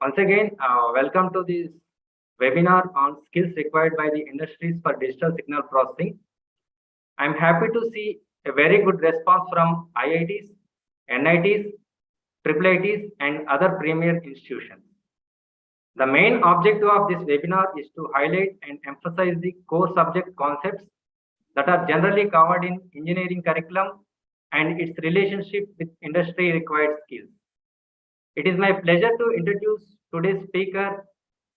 Once again, welcome to this webinar on skills required by the industries for digital signal processing. I'm happy to see a very good response from IITs, NITs, IIITs, and other premier institutions. The main objective of this webinar is to highlight and emphasize the core subject concepts that are generally covered in engineering curriculum and its relationship with industry required skills. It is my pleasure to introduce today's speaker,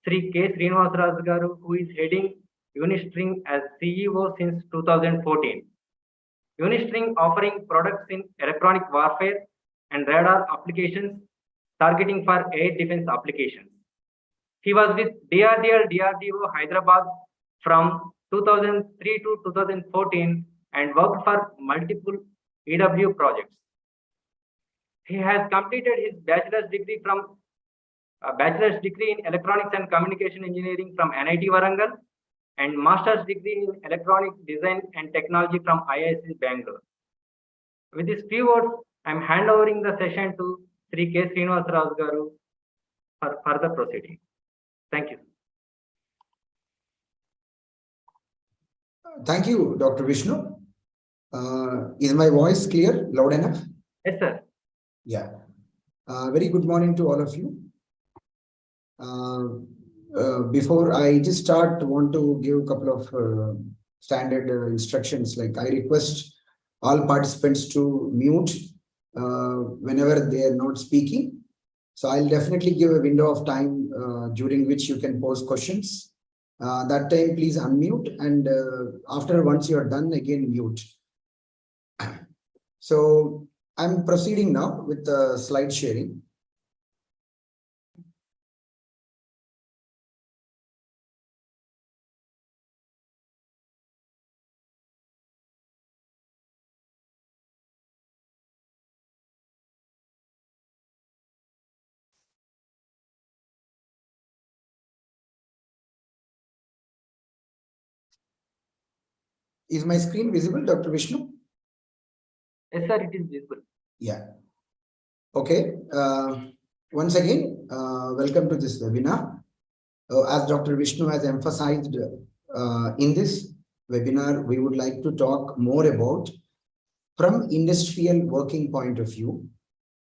Sri K. Srinivasaraju Garu, who is heading Unistring as CEO since 2014. Unistring offering products in electronic warfare and radar applications targeting for air defense applications. He was with DRDO Hyderabad from 2003 to 2014 and worked for multiple EW projects. He has completed his bachelor's degree in electronics and communication engineering from NIT Warangal and master's degree in electronic design and technology from IISc Bangalore. With these few words, I'm handovering the session to Sri K. Srinivasaraju Garu for further proceeding. Thank you. Thank you, Dr. Vishnu. Is my voice clear, loud enough? Yes, sir. Yeah. Very good morning to all of you. Before I just start, I want to give a couple of standard instructions. Like, I request all participants to mute whenever they are not speaking. So I'll definitely give a window of time during which you can pose questions. That time, please unmute, and once you are done, again mute. So I'm proceeding now with the slide sharing. Is my screen visible, Dr. Vishnu? Yes, sir, it is visible. Yeah. Okay. Once again, welcome to this webinar. As Dr. Vishnu has emphasized, in this webinar, we would like to talk more about, from industrial working point of view,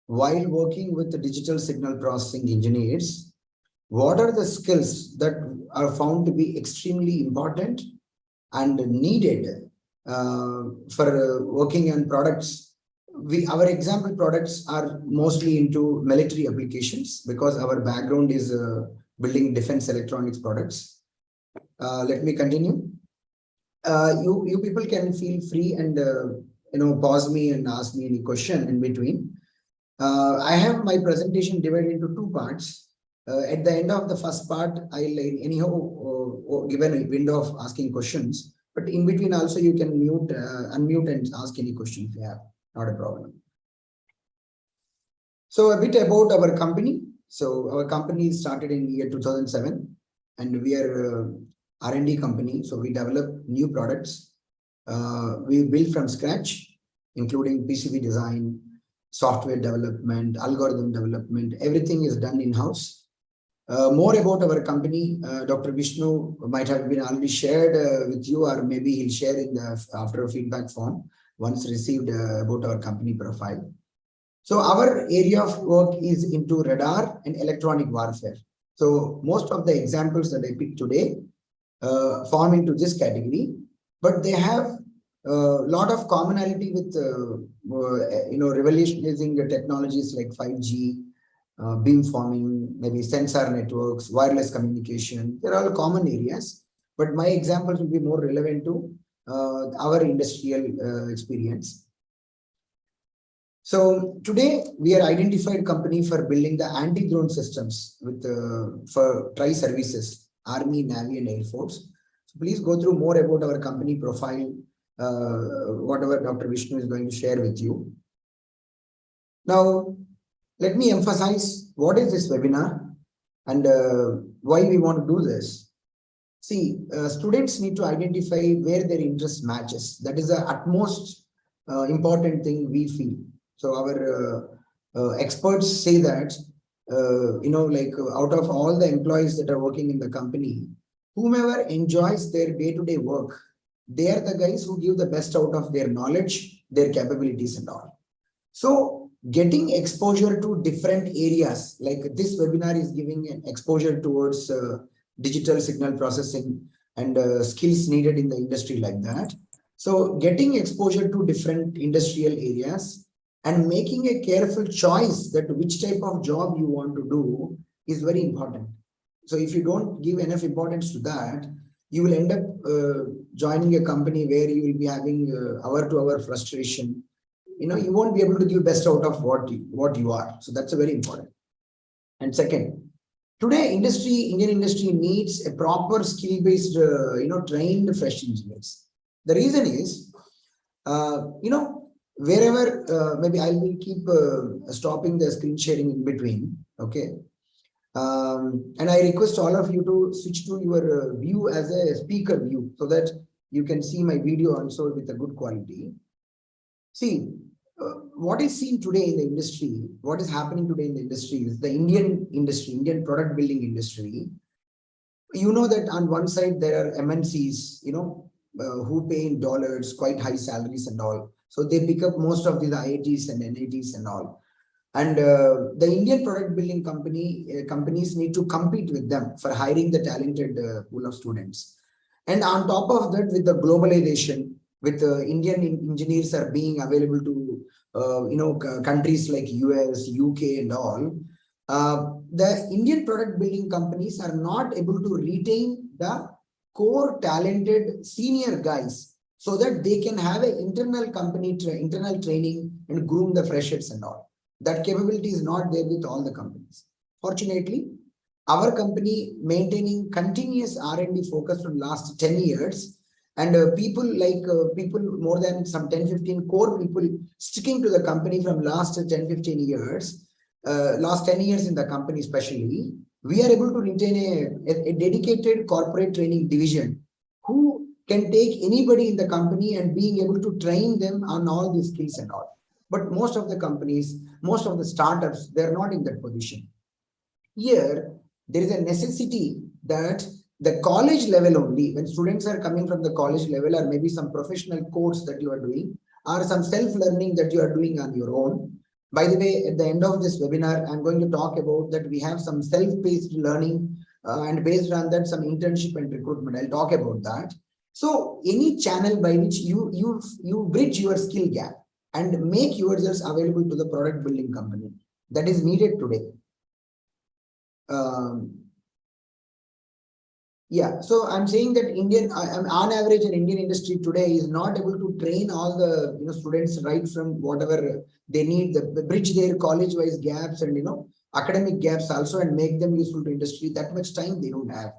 while working with the digital signal processing engineers, what are the skills that are found to be extremely important and needed for working on products. Our example products are mostly into military applications because our background is building defense electronics products. Let me continue. You people can feel free and pause me and ask me any question in between. I have my presentation divided into two parts. At the end of the first part, I'll anyhow given a window of asking questions, but in between also you can unmute and ask any question if you have, not a problem. So a bit about our company. So our company started in year 2007 and we are R&D company. So we develop new products. We build from scratch, including PCB design, software development, algorithm development, everything is done in-house. More about our company, Dr. Vishnu might have been already shared with you, or maybe he'll share in the after a feedback form once received about our company profile. So our area of work is into radar and electronic warfare. So most of the examples that I picked today fall into this category, but they have a lot of commonality with revolutionizing technologies like 5G, beamforming, maybe sensor networks, wireless communication. They're all common areas, but my examples will be more relevant to our industrial experience. So today we are identified company for building the anti-drone systems with for tri-services, Army, Navy, and Air Force. So please go through more about our company profile, whatever Dr. Vishnu is going to share with you. Now, let me emphasize what is this webinar and why we want to do this. See, students need to identify where their interest matches. That is the utmost important thing we feel. So our experts say that out of all the employees that are working in the company, whomever enjoys their day-to-day work, they are the guys who give the best out of their knowledge, their capabilities and all. So getting exposure to different areas, like this webinar is giving an exposure towards digital signal processing and skills needed in the industry like that. So getting exposure to different industrial areas and making a careful choice that which type of job you want to do is very important. So if you don't give enough importance to that, you will end up joining a company where you will be having hour-to-hour frustration. You won't be able to give best out of what you are. So that's a very important. And second, today Indian industry needs a proper skill-based, trained fresh engineers. The reason is, wherever, maybe I will keep stopping the screen sharing in between. Okay. And I request all of you to switch to your view as a speaker view so that you can see my video also with a good quality. See, what is seen today in the industry, what is happening today in the industry is the Indian industry, Indian product building industry. You know that on one side there are MNCs, who pay in dollars, quite high salaries and all. So they pick up most of these IITs and NITs and all. And the Indian product building companies need to compete with them for hiring the talented pool of students. And on top of that, with the globalization, with Indian engineers are being available to countries like US, UK and all, the Indian product building companies are not able to retain the core talented senior guys so that they can have an internal internal training and groom the freshers and all. That capability is not there with all the companies. Fortunately, our company maintaining continuous R&D focus from last 10 years and people more than some 10-15 core people sticking to the company from last 10-15 years, last 10 years in the company especially, we are able to retain a dedicated corporate training division who can take anybody in the company and being able to train them on all these skills and all. But most of the companies, most of the startups, they're not in that position. Here, there is a necessity that the college level only, when students are coming from the college level or maybe some professional course that you are doing or some self-learning that you are doing on your own. By the way, at the end of this webinar, I'm going to talk about that we have some self-paced learning and based on that, some internship and recruitment. I'll talk about that. So any channel by which you bridge your skill gap and make yourselves available to the product building company that is needed today. Yeah, so I'm saying that on average, an Indian industry today is not able to train all the students right from whatever they need, the bridge their college-wise gaps and academic gaps also and make them useful to industry. That much time they don't have.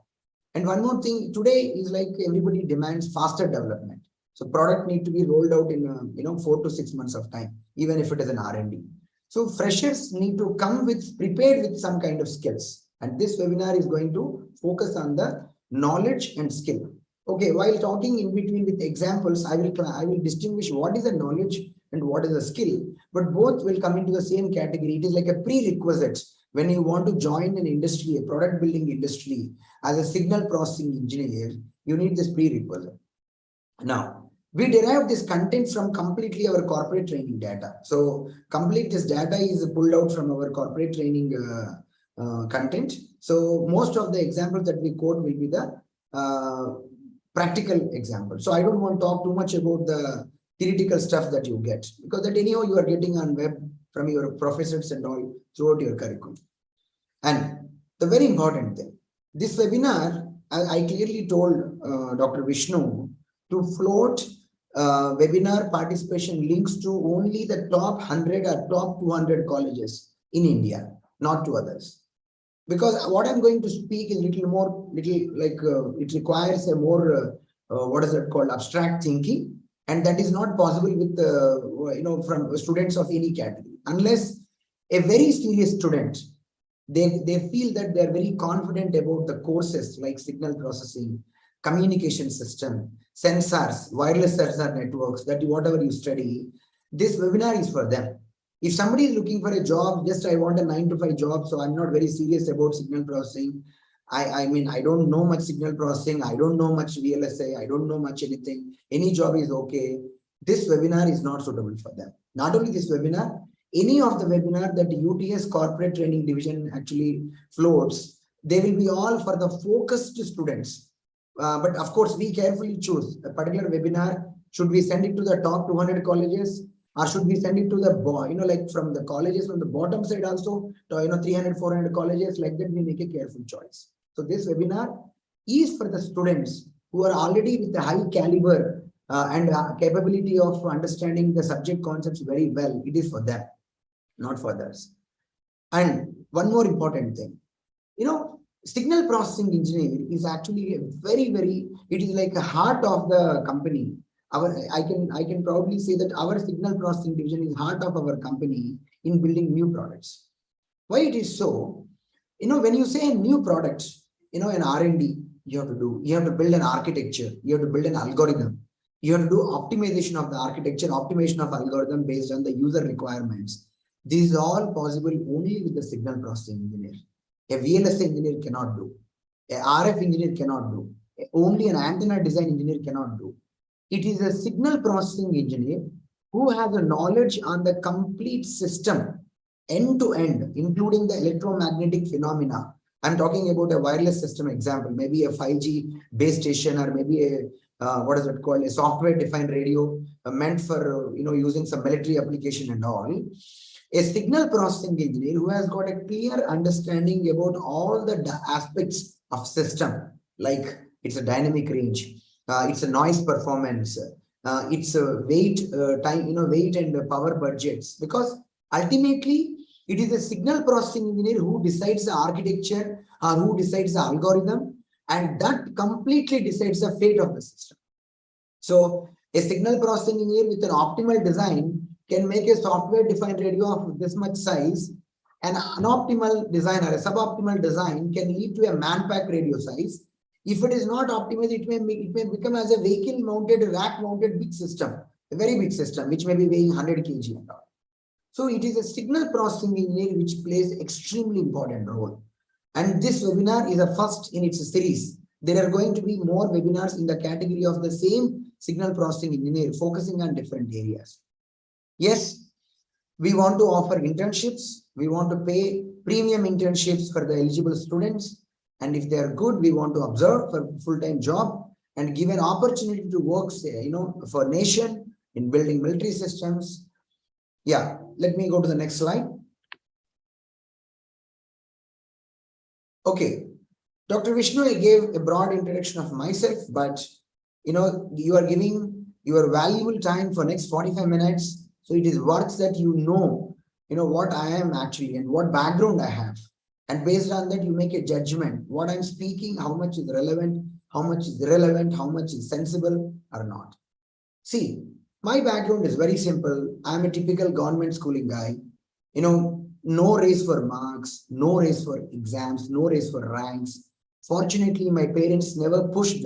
And one more thing today is like everybody demands faster development. So product need to be rolled out in 4 to 6 months of time, even if it is an R&D. So freshers need to come prepared with some kind of skills. And this webinar is going to focus on the knowledge and skill. Okay, while talking in between with examples, I will distinguish what is the knowledge and what is the skill, but both will come into the same category. It is like a prerequisite when you want to join an industry, a product building industry as a signal processing engineer, you need this prerequisite. Now, we derive this content from completely our corporate training data. So complete this data is pulled out from our corporate training content. So most of the examples that we quote will be the practical example. So I don't want to talk too much about the theoretical stuff that you get, because that anyhow you are getting on web from your professors and all throughout your curriculum. And the very important thing, this webinar, I clearly told Dr. Vishnu to float webinar participation links to only the top 100 or top 200 colleges in India, not to others. Because what I'm going to speak is it requires a more, what is it called, abstract thinking. And that is not possible with, from students of any category. Unless a very serious student, they feel that they're very confident about the courses like signal processing, communication system, sensors, wireless sensor networks, that whatever you study, this webinar is for them. If somebody is looking for a job, just I want a 9 to 5 job, so I'm not very serious about signal processing. I mean, I don't know much signal processing. I don't know much VLSI. I don't know much anything. Any job is okay. This webinar is not suitable for them. Not only this webinar, any of the webinar that UTS Corporate Training Division actually floats, they will be all for the focused students. But of course, we carefully choose a particular webinar. Should we send it to the top 200 colleges? Or should we send it to the, like from the colleges from the bottom side also, to, 300, 400 colleges, like that, we make a careful choice. So this webinar is for the students who are already with a high caliber and capability of understanding the subject concepts very well. It is for them, not for others. And one more important thing, signal processing engineer is actually a very, it is like a heart of the company. I can proudly say that our signal processing division is heart of our company in building new products. Why it is so? When you say new products, in R&D, you have to build an architecture, you have to build an algorithm, you have to do optimization of the architecture, optimization of algorithm based on the user requirements. This is all possible only with the signal processing engineer. A VLSI engineer cannot do. A RF engineer cannot do. Only an antenna design engineer cannot do. It is a signal processing engineer who has a knowledge on the complete system, end to end, including the electromagnetic phenomena. I'm talking about a wireless system example, maybe a 5G base station, or maybe a what is it called, a software-defined radio meant for using some military application and all. A signal processing engineer who has got a clear understanding about all the aspects of system, like it's a dynamic range, it's a noise performance, it's a weight, weight and power budgets. Because ultimately, it is a signal processing engineer who decides the architecture or who decides the algorithm, and that completely decides the fate of the system. So a signal processing engineer with an optimal design can make a software-defined radio of this much size. An unoptimal design or a suboptimal design can lead to a man-pack radio size. If it is not optimized, it may become as a vehicle-mounted, rack-mounted big system, a very big system, which may be weighing 100 kg and all. So it is a signal processing engineer which plays extremely important role. And this webinar is a first in its series. There are going to be more webinars in the category of the same signal processing engineer focusing on different areas. Yes, we want to offer internships. We want to pay premium internships for the eligible students. And if they are good, we want to observe for full-time job and give an opportunity to work, for nation in building military systems. Yeah, let me go to the next slide. Okay, Dr. Vishnu, I gave a broad introduction of myself, but you are giving your valuable time for next 45 minutes. So it is worth that what I am actually and what background I have. And based on that, you make a judgment. What I'm speaking, how much is relevant, how much is irrelevant, how much is sensible or not. See, my background is very simple. I'm a typical government schooling guy. No race for marks, no race for exams, no race for ranks. Fortunately, my parents never pushed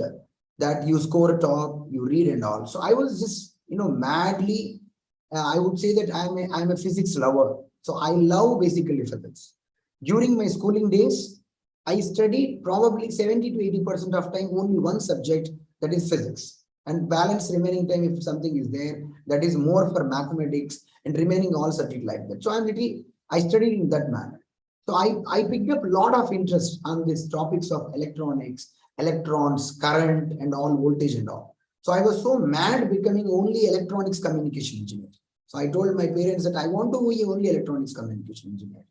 that you score top, you read and all. So I was just, madly, I would say that I'm a physics lover. So I love basically physics. During my schooling days, I studied probably 70 to 80% of time only one subject, that is physics. And balance remaining time, if something is there, that is more for mathematics and remaining all subject like that. So I studied in that manner. So I picked up a lot of interest on these topics of electronics, electrons, current, and all voltage and all. So I was so mad becoming only electronics communication engineer. So I told my parents that I want to be only electronics communication engineer.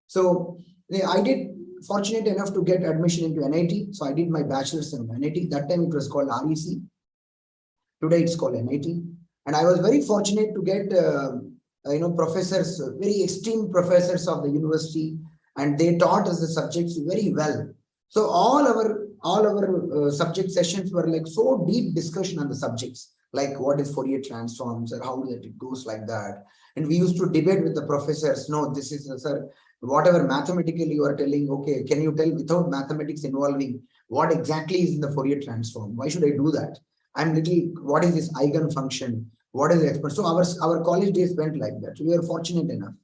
So I did fortunate enough to get admission into NIT. So I did my bachelor's in NIT. That time it was called REC. Today it's called NIT. And I was very fortunate to get professors, very esteemed professors of the university, and they taught us the subjects very well. So all our subject sessions were like so deep discussion on the subjects, like what is Fourier transforms or how that it goes like that. And we used to debate with the professors. No, this is sir, whatever mathematically you are telling, okay, can you tell without mathematics involving what exactly is in the Fourier transform? Why should I do that? What is this eigenfunction? what is the expert. So our college days went like that. So we were fortunate enough.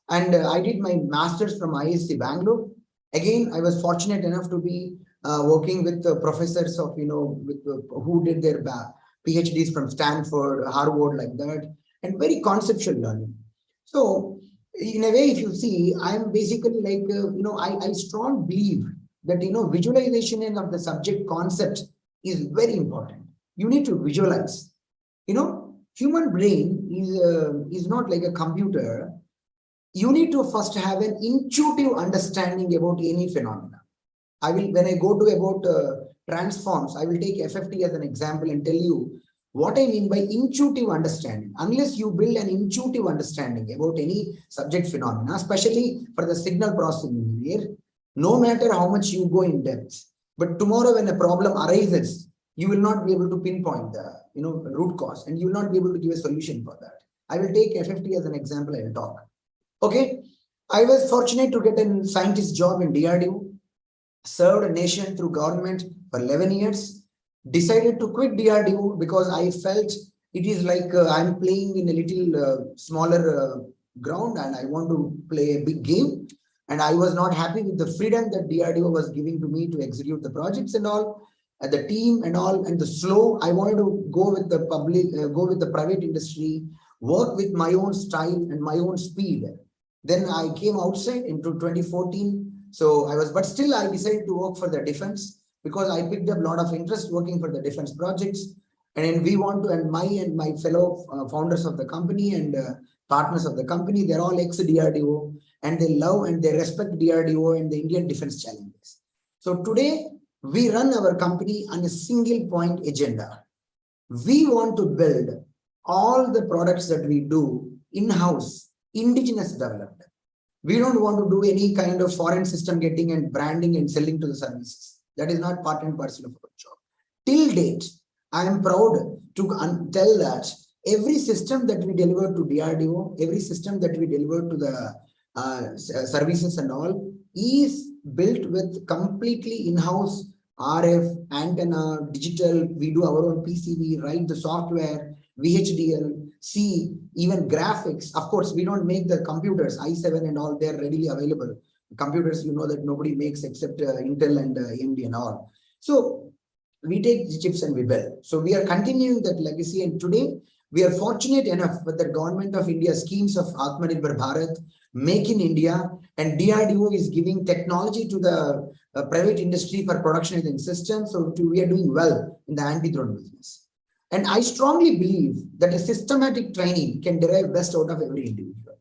And I did my master's from ISC Bangalore. Again, I was fortunate enough to be working with the professors of, who did their PhDs from Stanford, Harvard, like that, and very conceptual learning. So in a way, if you see, I'm basically like, I strongly believe that, visualization of the subject concept is very important. You need to visualize. Human brain is not like a computer. You need to first have an intuitive understanding about any phenomena. When I go to about transforms, I will take FFT as an example and tell you what I mean by intuitive understanding. Unless you build an intuitive understanding about any subject phenomena, especially for the signal processing engineer, no matter how much you go in depth, but tomorrow when a problem arises, you will not be able to pinpoint the root cause, and you will not be able to give a solution for that. I will take FFT as an example. I will talk. Okay, I was fortunate to get a scientist job in DRDO, served a nation through government for 11 years, decided to quit DRDO because I felt it is like I'm playing in a little smaller ground and I want to play a big game. And I was not happy with the freedom that DRDO was giving to me to execute the projects and all, the team and all, and the slow. I wanted to go with the public, go with the private industry, work with my own style and my own speed. Then I came outside into 2014. So but still I decided to work for the defense because I picked up a lot of interest working for the defense projects. And we want to, and my fellow founders of the company and partners of the company, they're all ex-DRDO, and they love and they respect DRDO and the Indian defense challenges. So today we run our company on a single point agenda. We want to build all the products that we do in-house, indigenous developed. We don't want to do any kind of foreign system getting and branding and selling to the services. That is not part and parcel of our job. Till date, I am proud to tell that every system that we deliver to DRDO, every system that we deliver to the services and all is built with completely in-house RF, antenna, digital. We do our own PCB, write the software, VHDL, C, even graphics. Of course, we don't make the computers, i7 and all, they're readily available. Computers, that nobody makes except Intel and AMD and all. So we take the chips and we build. So we are continuing that legacy. And today we are fortunate enough with the government of India schemes of Atmanirbhar Bharat, Make in India, and DRDO is giving technology to the private industry for production systems. So we are doing well in the anti-drone business. And I strongly believe that a systematic training can derive best out of every individual.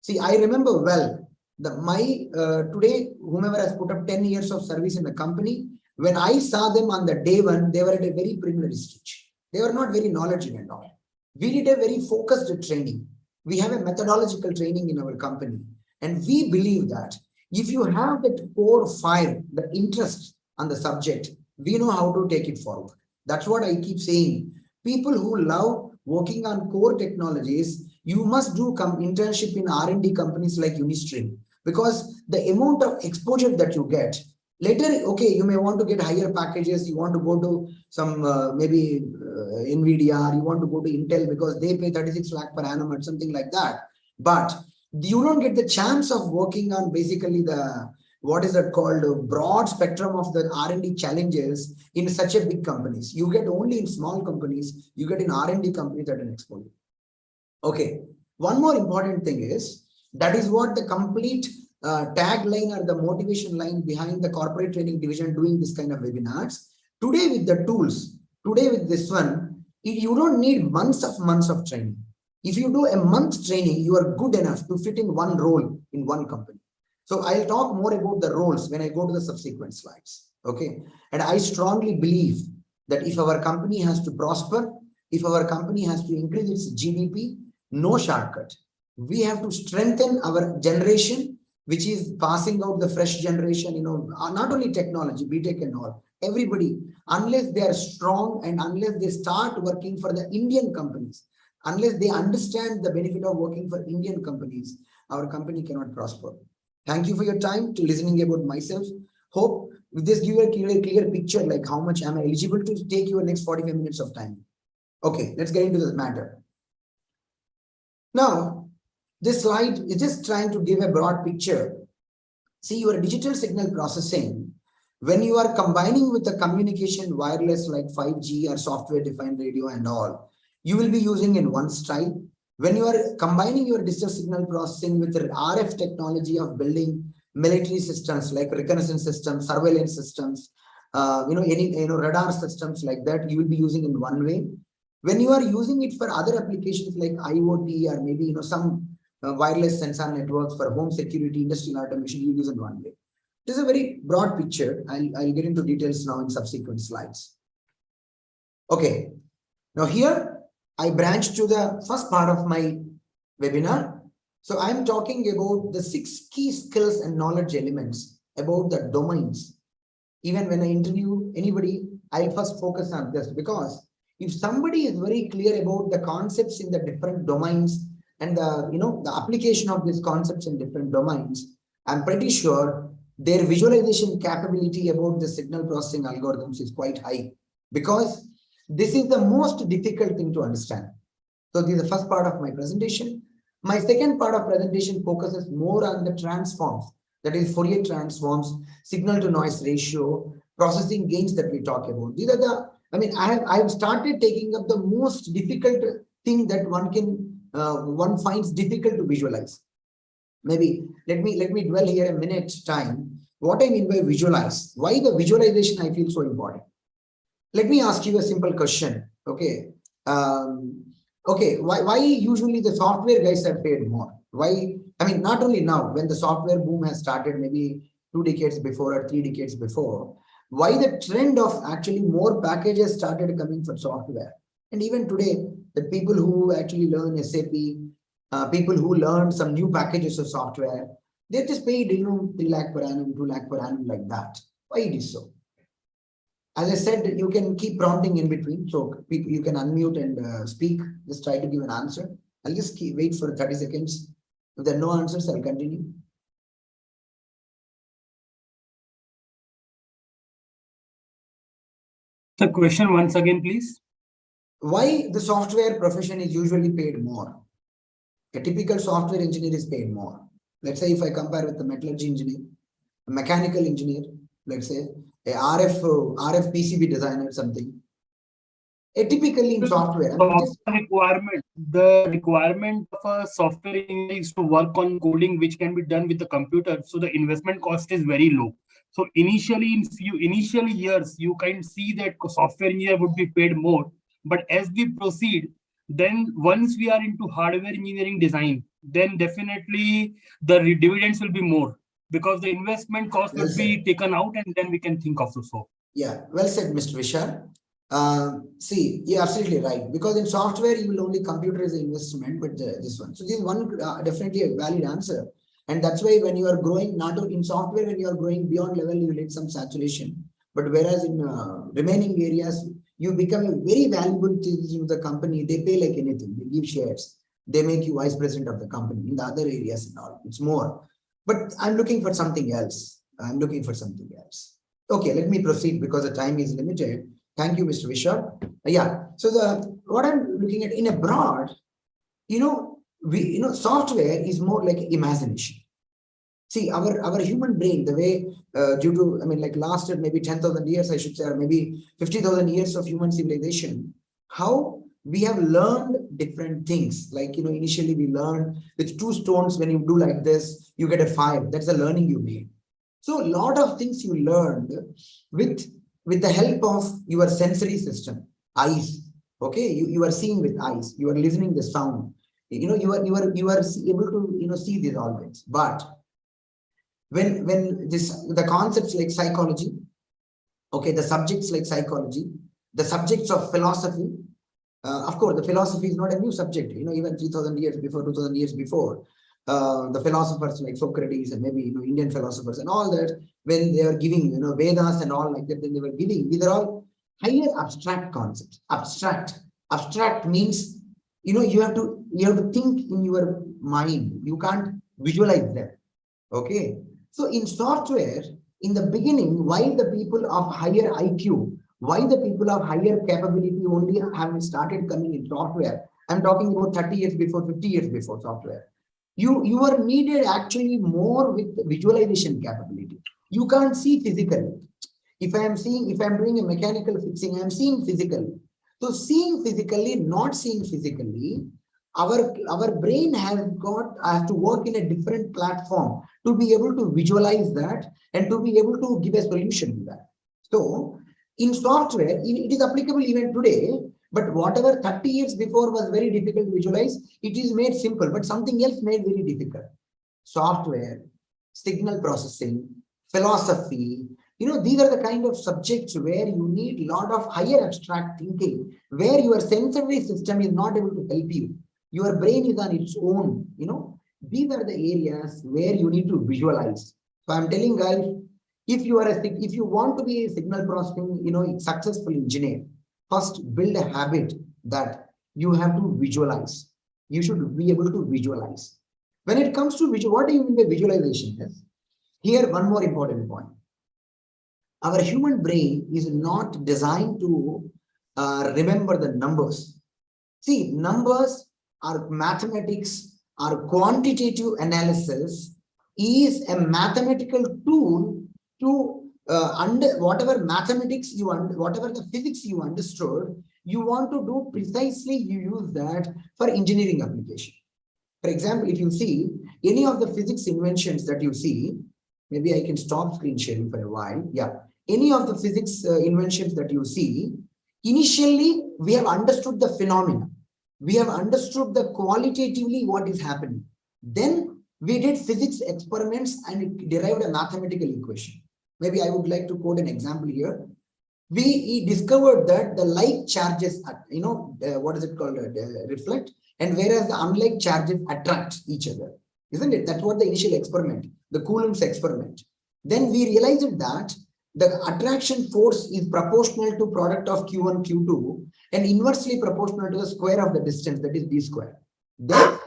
See, I remember well that today, whomever has put up 10 years of service in the company, when I saw them on the day one, they were at a very preliminary stage. They were not very knowledgeable and all. We did a very focused training. We have a methodological training in our company. And we believe that if you have that core fire, the interest on the subject, we know how to take it forward. That's what I keep saying. People who love working on core technologies, you must do internship in R&D companies like Unistring, because the amount of exposure that you get later, okay, you may want to get higher packages. You want to go to some maybe NVIDIA, or you want to go to Intel because they pay 36 lakh per annum or something like that. But you don't get the chance of working on basically what is that called, a broad spectrum of the R&D challenges in such a big companies. You get only in small companies, you get in R&D companies that are exposure. Okay, one more important thing is, that is what the complete tagline or the motivation line behind the corporate training division doing this kind of webinars. Today with the tools, today with this one, you don't need months of training. If you do a month training, you are good enough to fit in one role in one company. So I'll talk more about the roles when I go to the subsequent slides. Okay. And I strongly believe that if our company has to prosper, if our company has to increase its GDP, no shortcut. We have to strengthen our generation, which is passing out the fresh generation, not only technology, BTech and all, everybody, unless they are strong and unless they start working for the Indian companies, unless they understand the benefit of working for Indian companies, our company cannot prosper. Thank you for your time to listening about myself. Hope this give you a clear picture, like how much am I eligible to take your next 45 minutes of time. Okay, let's get into this matter. Now, this slide is just trying to give a broad picture. See, your digital signal processing, when you are combining with the communication wireless like 5G or software defined radio and all, you will be using in one style. When you are combining your digital signal processing with the RF technology of building military systems like reconnaissance systems, surveillance systems, any radar systems like that, you will be using in one way. When you are using it for other applications like IoT or maybe some wireless sensor networks for home security, industrial automation, you use in one way. This is a very broad picture. I'll get into details now in subsequent slides. Okay, now here I branch to the first part of my webinar. So I'm talking about the 6 key skills and knowledge elements about the domains. Even when I interview anybody, I'll first focus on this, because if somebody is very clear about the concepts in the different domains and the application of these concepts in different domains, I'm pretty sure their visualization capability about the signal processing algorithms is quite high, because this is the most difficult thing to understand. So this is the first part of my presentation. My second part of presentation focuses more on the transforms, that is Fourier transforms, signal to noise ratio, processing gains that we talk about. These are the, I've started taking up the most difficult thing that one finds difficult to visualize. Maybe let me dwell here a minute time. What I mean by visualize, why the visualization I feel so important. Let me ask you a simple question. Okay. Why usually the software guys are paid more? Why? Not only now, when the software boom has started, maybe 2 decades before or 3 decades before, why the trend of actually more packages started coming for software? And even today, the people who actually learn SAP, people who learn some new packages of software, they're just paid, 3 lakh per annum, 2 lakh per annum like that. Why it is so? As I said, you can keep prompting in between. So you can unmute and speak. Just try to give an answer. I'll just wait for 30 seconds. If there are no answers, I'll continue. The question once again, please. Why the software profession is usually paid more? A typical software engineer is paid more. Let's say if I compare with the metallurgy engineer, a mechanical engineer, let's say a RF PCB designer, something. Typically in software, the requirement of a software engineer is to work on coding, which can be done with the computer. So the investment cost is very low. So initially, in few initial years, you can see that software engineer would be paid more. But as we proceed, then once we are into hardware engineering design, then definitely the dividends will be more, because the investment cost will be taken out, and then we can think of so. Yeah, well said, Mr. Vishal. See, you're absolutely right, because in software you will only computerize the investment, but this one. So this is one definitely a valid answer, and that's why when you are growing, not in software, when you are growing beyond level, you will hit some saturation. But whereas in remaining areas, you become a very valuable to the company. They pay like anything. They give shares. They make you vice president of the company. In the other areas and all, it's more. But I'm looking for something else. Okay, let me proceed because the time is limited. Thank you, Mr. Vishal. Yeah. So what I'm looking at in a broad, software is more like imagination. See, our human brain, the way due to, like last maybe 10,000 years, I should say, or maybe 50,000 years of human civilization, how we have learned different things. Like, initially we learned with 2 stones, when you do like this, you get a 5. That's the learning you made. So a lot of things you learned with the help of your sensory system, eyes. Okay, you are seeing with eyes, you are listening the sound. You are able to see this always. But when the concepts like psychology, okay, the subjects like psychology, the subjects of philosophy, of course, the philosophy is not a new subject. Even 3,000 years before, 2,000 years before, the philosophers like Socrates and maybe Indian philosophers and all that, when they are giving Vedas and all like that, then they were giving. These are all higher abstract concepts. Abstract means you have to think in your mind. You can't visualize that. Okay. So in software, in the beginning, why the people of higher IQ, why the people of higher capability only have started coming in software? I'm talking about 30 years before, 50 years before software. You are needed actually more with visualization capability. You can't see physically. If I'm doing a mechanical fixing, I'm seeing physically. So seeing physically, not seeing physically, our brain has to work in a different platform to be able to visualize that and to be able to give a solution to that. So in software, it is applicable even today, but whatever 30 years before was very difficult to visualize, it is made simple, but something else made very difficult. Software, signal processing, philosophy, these are the kind of subjects where you need a lot of higher abstract thinking, where your sensory system is not able to help you. Your brain is on its own, These are the areas where you need to visualize. So I'm telling guys, if you want to be a signal processing, successful engineer, first build a habit that you have to visualize. You should be able to visualize. When it comes to what do you mean by visualization? Yes. Here, one more important point. Our human brain is not designed to remember the numbers. See, numbers are mathematics, are quantitative analysis is a mathematical tool to whatever mathematics whatever the physics you understood, you want to do precisely, you use that for engineering application. For example, if you see any of the physics inventions that you see, maybe I can stop screen sharing for a while. Yeah. Any of the physics inventions that you see, initially we have understood the phenomena. We have understood the qualitatively what is happening. Then we did physics experiments and it derived a mathematical equation. Maybe I would like to quote an example here. We discovered that the like charges, what is it called, reflect, and whereas the unlike charges attract each other, isn't it? That's what the initial experiment, the Coulomb's experiment. Then we realized that the attraction force is proportional to product of Q1, Q2, and inversely proportional to the square of the distance, that is d square. Then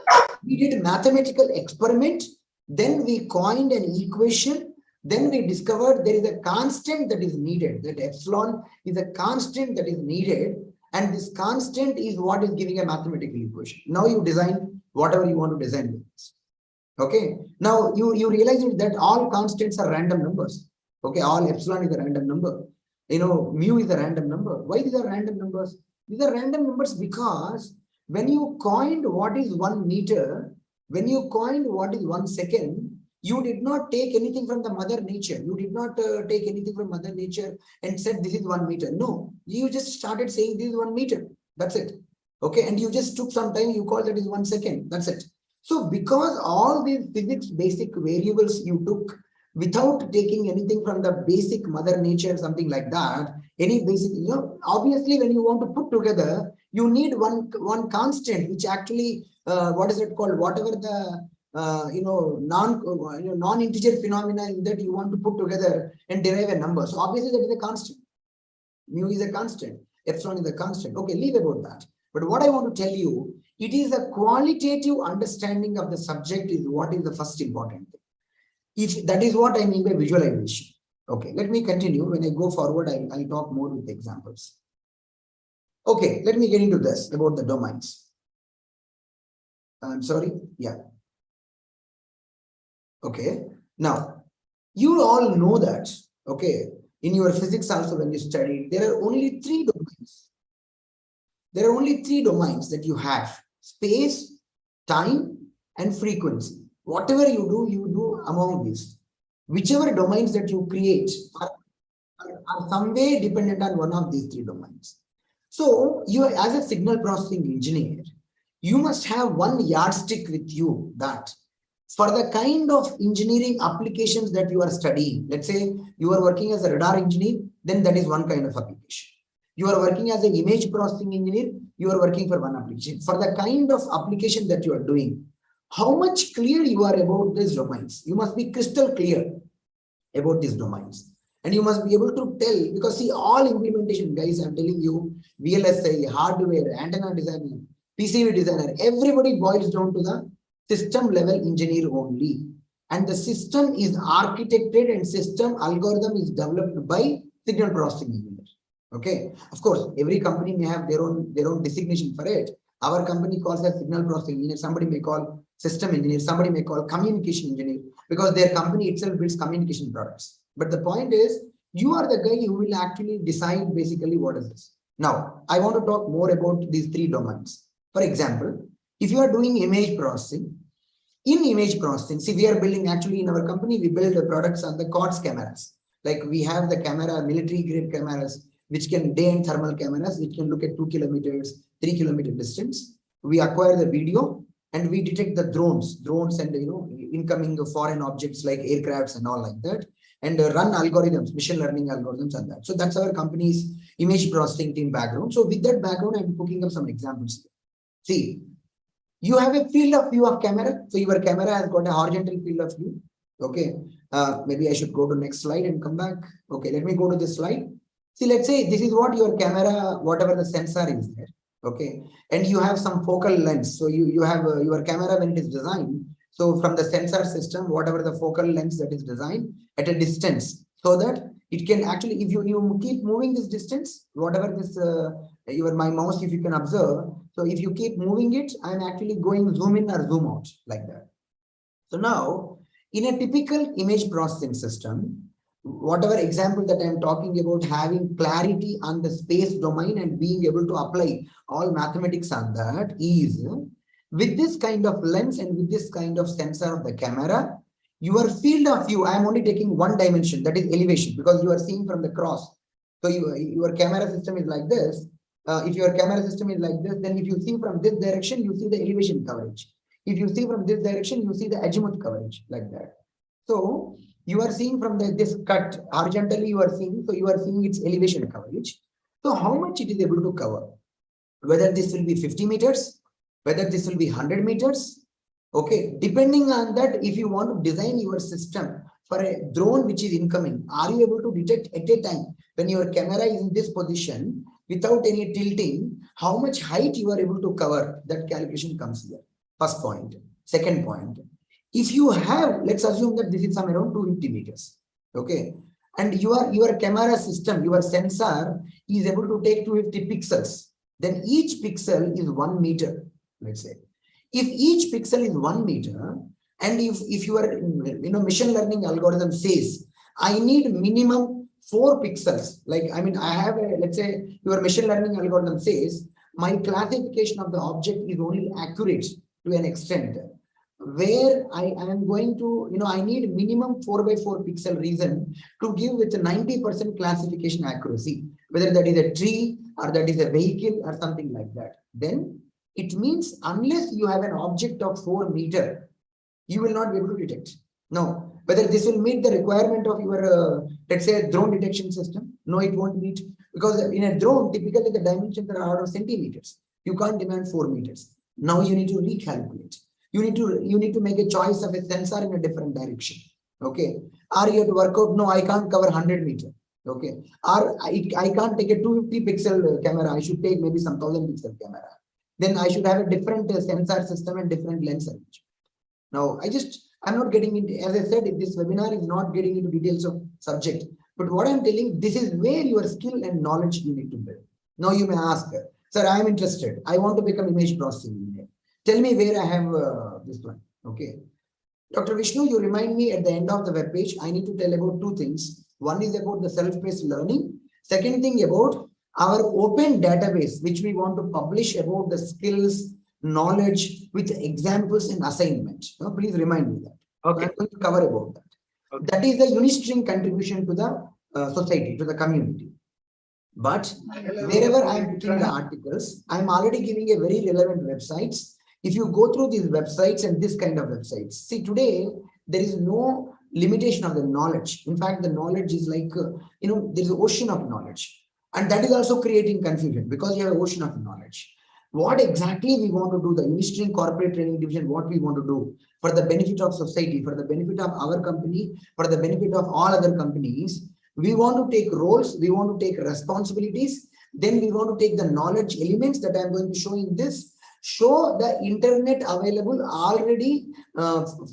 we did a mathematical experiment. Then we coined an equation. Then we discovered there is a constant that is needed, that epsilon is a constant that is needed, and this constant is what is giving a mathematical equation. Now you design whatever you want to design with this. Okay. Now you realize that all constants are random numbers. Okay, all epsilon is a random number. Mu is a random number. Why these are random numbers? These are random numbers because when you coined what is 1 meter, when you coined what is 1 second, you did not take anything from the mother nature. You did not take anything from mother nature and said this is 1 meter. No, you just started saying this is 1 meter. That's it. Okay, and you just took some time, you call that is 1 second. That's it. So because all these physics basic variables you took without taking anything from the basic mother nature, something like that, any basic, obviously when you want to put together, you need one constant, which actually, what is it called? Whatever the, non-integer phenomena that you want to put together and derive a number. So obviously that is a constant. Mu is a constant. Epsilon is a constant. Okay, leave about that. But what I want to tell you, it is a qualitative understanding of the subject is what is the first important thing. If that is what I mean by visualization. Okay, let me continue. When I go forward, I'll talk more with examples. Okay, let me get into this about the domains. I'm sorry. Yeah. Okay. Now, you all know that, okay, in your physics also when you study, there are only 3 domains. There are only 3 domains that you have: space, time, and frequency. Whatever you do among these. Whichever domains that you create are some way dependent on one of these 3 domains. So you, as a signal processing engineer, you must have one yardstick with you that for the kind of engineering applications that you are studying, let's say you are working as a radar engineer, then that is one kind of application. You are working as an image processing engineer, you are working for one application. For the kind of application that you are doing, how much clear you are about these domains. You must be crystal clear about these domains. And you must be able to tell, because see, all implementation guys, I'm telling you, VLSI, hardware, antenna designer, PCB designer, everybody boils down to the system level engineer only. And the system is architected and system algorithm is developed by signal processing engineer. Okay. Of course, every company may have their own designation for it. Our company calls as signal processing engineer. Somebody may call system engineer. Somebody may call communication engineer because their company itself builds communication products. But the point is, you are the guy who will actually decide basically what is this. Now, I want to talk more about these three domains. For example, if you are doing image processing, in image processing, see, we are building actually in our company, we build the products on the COTS cameras. Like we have the camera, military grade cameras, which can day and thermal cameras, which can look at 2 kilometers, 3 kilometer distance. We acquire the video and we detect the drones and incoming foreign objects like aircrafts and all like that, and run algorithms, machine learning algorithms and that. So that's our company's image processing team background. So with that background, I'm cooking up some examples. See, you have a field of view of camera. So your camera has got a horizontal field of view. Okay. Maybe I should go to next slide and come back. Okay, let me go to this slide. See, let's say this is what your camera, whatever the sensor is there. Okay. And you have some focal length. So you have your camera when it is designed. So from the sensor system, whatever the focal length that is designed at a distance, so that it can actually, if you keep moving this distance, whatever this, my mouse, if you can observe. So if you keep moving it, I'm actually going zoom in or zoom out like that. So now in a typical image processing system, whatever example that I'm talking about, having clarity on the space domain and being able to apply all mathematics on that is with this kind of lens and with this kind of sensor of the camera, your field of view, I'm only taking one dimension, that is elevation, because you are seeing from the cross. So your camera system is like this. If your camera system is like this, then if you see from this direction, you see the elevation coverage. If you see from this direction, you see the azimuth coverage like that. So you are seeing from this cut horizontally, you are seeing, so you are seeing its elevation coverage. So how much it is able to cover, whether this will be 50 meters, whether this will be 100 meters. Okay, depending on that, if you want to design your system for a drone which is incoming, are you able to detect at a time when your camera is in this position without any tilting, how much height you are able to cover? That calculation comes here. First point. Second point, if you have, let's assume that this is somewhere around 250 meters. Okay, and your camera system, your sensor is able to take 250 pixels, then each pixel is 1 meter, let's say. If each pixel is 1 meter, and if your machine learning algorithm says, I need minimum 4 pixels, like, I mean, I have a, let's say your machine learning algorithm says, my classification of the object is only accurate to an extent where I am going to, I need minimum 4 by 4 pixel reason to give with a 90% classification accuracy, whether that is a tree or that is a vehicle or something like that. Then it means unless you have an object of 4 meter, you will not be able to detect. Now, whether this will meet the requirement of your, let's say, drone detection system, no, it won't meet, because in a drone, typically the dimensions are out of centimeters. You can't demand 4 meters. Now you need to recalculate. You need to make a choice of a sensor in a different direction. Okay, or you have to work out, no, I can't cover 100 meter. Okay, or I can't take a 250 pixel camera. I should take maybe some 1000 pixel camera. Then I should have a different sensor system and different lens arrangement. Now, I'm not getting into, as I said, this webinar is not getting into details of subject, but what I'm telling, this is where your skill and knowledge you need to build. Now you may ask, sir, I am interested. I want to become image processing engineer. Tell me where I have this one. Okay. Dr. Vishnu, you remind me at the end of the web page, I need to tell about 2 things. One is about the self-paced learning. Second thing about our open database, which we want to publish about the skills, knowledge with examples and assignments. Now, please remind me that. Okay. I'm going to cover about that. Okay. That is the Unistring contribution to the society, to the community. But wherever I'm putting the articles, I'm already giving a very relevant websites. If you go through these websites and this kind of websites, see, today there is no limitation of the knowledge. In fact, the knowledge is like, there's an ocean of knowledge. And that is also creating confusion because you have an ocean of knowledge. What exactly we want to do, the Unistring corporate training division, what we want to do for the benefit of society, for the benefit of our company, for the benefit of all other companies, we want to take roles, we want to take responsibilities, then we want to take the knowledge elements that I'm going to show in this, show the internet available already,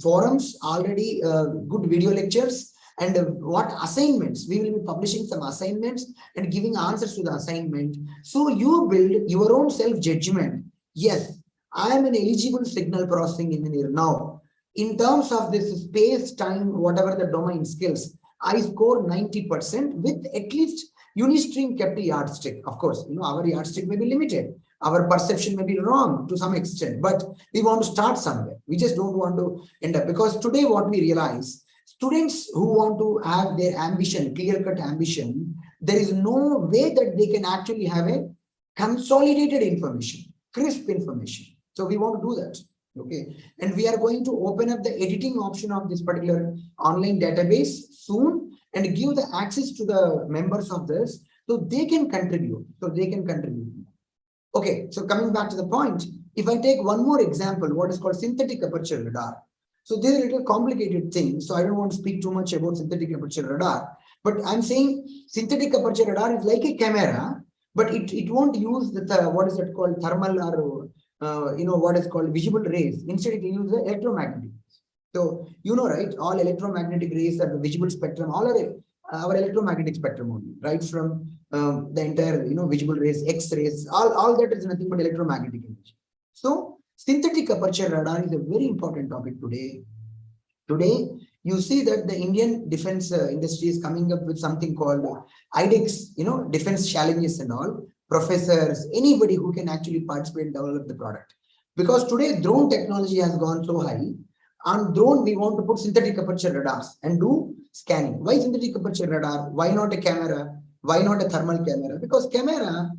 forums, already good video lectures, and what assignments, we will be publishing some assignments and giving answers to the assignment. So you build your own self-judgment. yes, I am an eligible signal processing engineer. Now, in terms of this space, time, whatever the domain skills, I score 90% with at least Unistring kept a yardstick. Of course, our yardstick may be limited. Our perception may be wrong to some extent, but we want to start somewhere. We just don't want to end up, because today what we realize, students who want to have their ambition, clear-cut ambition, there is no way that they can actually have a consolidated information, crisp information. So we want to do that. Okay. And we are going to open up the editing option of this particular online database soon and give the access to the members of this so they can contribute. Okay. So coming back to the point, if I take one more example, what is called synthetic aperture radar. So this is a little complicated thing. So I don't want to speak too much about synthetic aperture radar, but I'm saying synthetic aperture radar is like a camera, but it won't use the what is it called, thermal or what is called visible rays. Instead, it will use the electromagnetic. So right, all electromagnetic rays are the visible spectrum. All are our electromagnetic spectrum only, right? From the entire visible rays, X-rays, all that is nothing but electromagnetic energy. So synthetic aperture radar is a very important topic today. Today, you see that the Indian defense industry is coming up with something called IDEX, defense challenges and all. Professors, anybody who can actually participate and develop the product. Because today drone technology has gone so high. On drone, we want to put synthetic aperture radars and do scanning. Why synthetic aperture radar? Why not a camera? Why not a thermal camera? Because camera,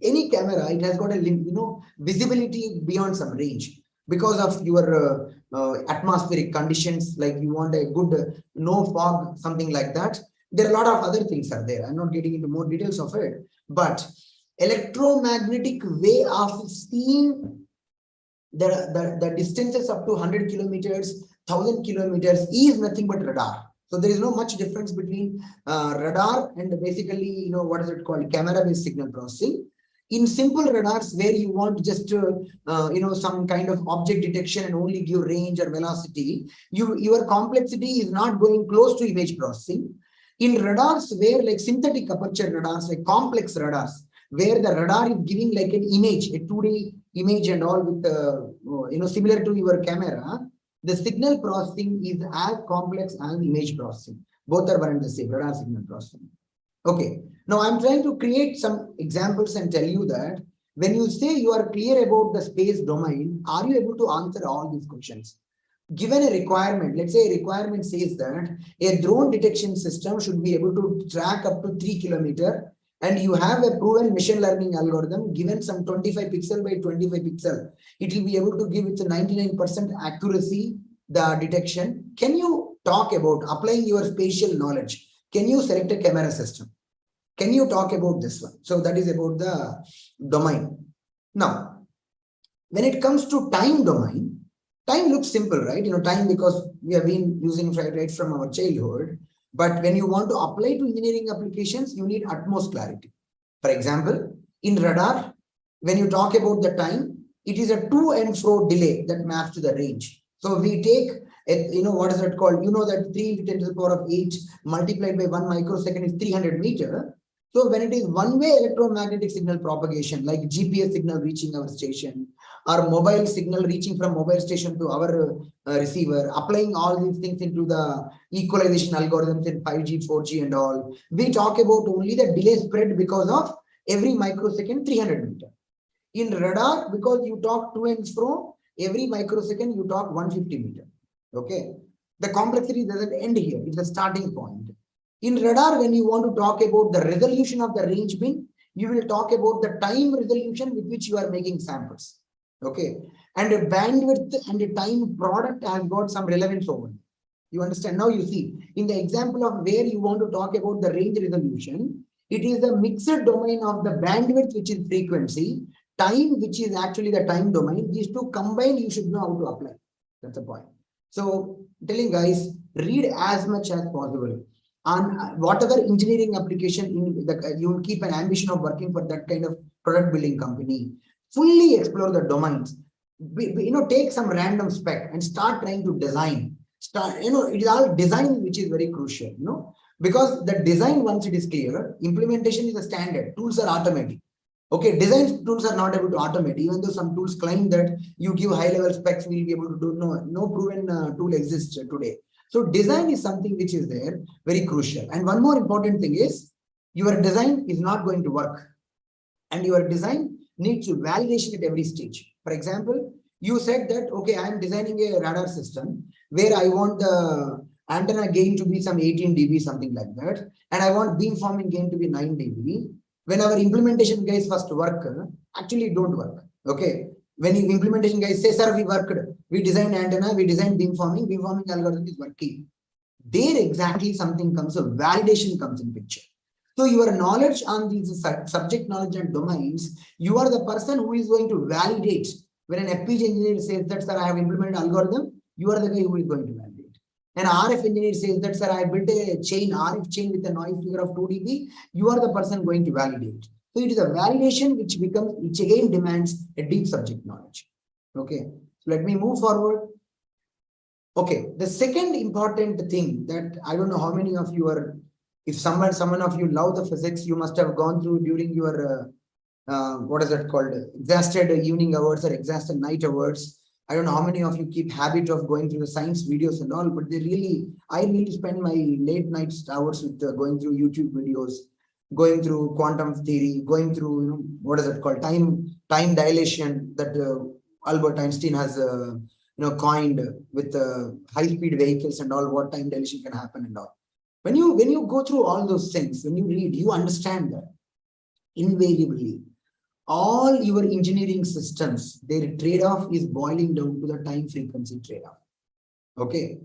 any camera, it has got a visibility beyond some range. Because of your atmospheric conditions, like you want a good no fog, something like that. There are a lot of other things are there. I'm not getting into more details of it, but electromagnetic way of seeing the distances up to 100 kilometers, 1000 kilometers is nothing but radar. So there is no much difference between radar and basically, what is it called, camera-based signal processing. In simple radars where you want just some kind of object detection and only give range or velocity, your complexity is not going close to image processing. In radars where like synthetic aperture radars, like complex radars, where the radar is giving like an image, a 2D image and all with similar to your camera, the signal processing is as complex as image processing. Both are one and the same, radar signal processing. Okay. Now I'm trying to create some examples and tell you that when you say you are clear about the space domain, are you able to answer all these questions? Given a requirement, let's say a requirement says that a drone detection system should be able to track up to 3 kilometers, and you have a proven machine learning algorithm given some 25 pixel by 25 pixel, it will be able to give it a 99% accuracy, the detection. Can you talk about applying your spatial knowledge? Can you select a camera system? Can you talk about this one? So that is about the domain. Now, when it comes to time domain, time looks simple, right? Time, because we have been using right from our childhood. But when you want to apply to engineering applications, you need utmost clarity. For example, in radar, when you talk about the time, it is a to and fro delay that maps to the range. So we take, what is that called? That 3 into 10 to the power of 8 multiplied by 1 microsecond is 300 meters. So when it is one-way electromagnetic signal propagation, like GPS signal reaching our station, or mobile signal reaching from mobile station to our receiver, applying all these things into the equalization algorithms in 5G, 4G and all, we talk about only the delay spread because of every microsecond 300 meters. In radar, because you talk to and fro, every microsecond you talk 150 meters. Okay. The complexity doesn't end here. It's a starting point. In radar, when you want to talk about the resolution of the range bin, you will talk about the time resolution with which you are making samples. Okay. And a bandwidth and a time product has got some relevance over it. You understand? Now you see, in the example of where you want to talk about the range resolution, it is the mixed domain of the bandwidth, which is frequency, time, which is actually the time domain. These two combined, you should know how to apply. That's the point. So telling guys, read as much as possible. On whatever engineering application you will keep an ambition of working for that kind of product building company, fully explore the domains, take some random spec and start trying to design. It is all design which is very crucial, because the design, once it is clear, implementation is a standard, tools are automatic. Okay, design tools are not able to automate, even though some tools claim that you give high level specs, we'll be able to do. No proven tool exists today. So design is something which is there, very crucial. And one more important thing is your design is not going to work, and your design needs validation at every stage. For example, you said that, okay, I am designing a radar system where I want the antenna gain to be some 18 dB, something like that, and I want beamforming gain to be 9 dB. When our implementation guys first work, actually it don't work. Okay. When you implementation guys say, sir, we worked, we designed antenna, we designed beamforming algorithm is working. There exactly something comes, a validation comes in picture. So your knowledge on these subject knowledge and domains, you are the person who is going to validate. When an FPGA engineer says that, sir, I have implemented algorithm, you are the guy who is going to validate. An RF engineer says that, sir, I built a chain, RF chain with a noise figure of 2 dB, you are the person going to validate. So it is a validation which again demands a deep subject knowledge. Okay, so let me move forward. Okay, the second important thing that I don't know how many of you are, if someone of you love the physics, you must have gone through during your what is that called, exhausted evening hours or exhausted night hours. I don't know how many of you keep habit of going through the science videos and all, but I really spend my late night hours with going through YouTube videos, going through quantum theory, going through, what is it called, time dilation that Albert Einstein has coined with high speed vehicles and all, what time dilation can happen and all. When you go through all those things, when you read, you understand that invariably all your engineering systems, their trade-off is boiling down to the time frequency trade-off. Okay.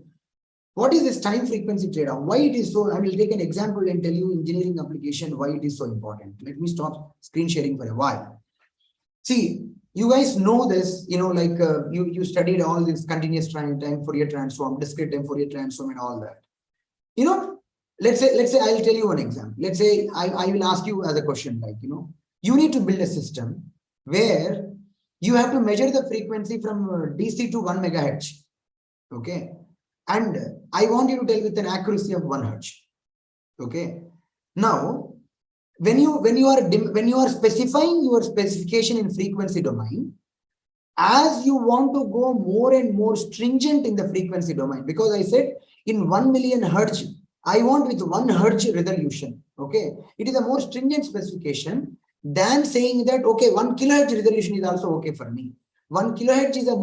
What is this time frequency trade-off? Why it is so? I will take an example and tell you engineering application, why it is so important. Let me stop screen sharing for a while. See, you guys know this, like you studied all this continuous time Fourier transform, discrete time Fourier transform and all that. Let's say I'll tell you one example. Let's say I will ask you as a question, like, you need to build a system where you have to measure the frequency from DC to 1 megahertz. Okay. And I want you to tell with an accuracy of 1 hertz. Okay. Now, when you are specifying your specification in frequency domain, as you want to go more and more stringent in the frequency domain, because I said in 1 million hertz, I want with 1 hertz resolution. Okay. It is a more stringent specification than saying that, okay, 1 kilohertz resolution is also okay for me. 1 kilohertz is a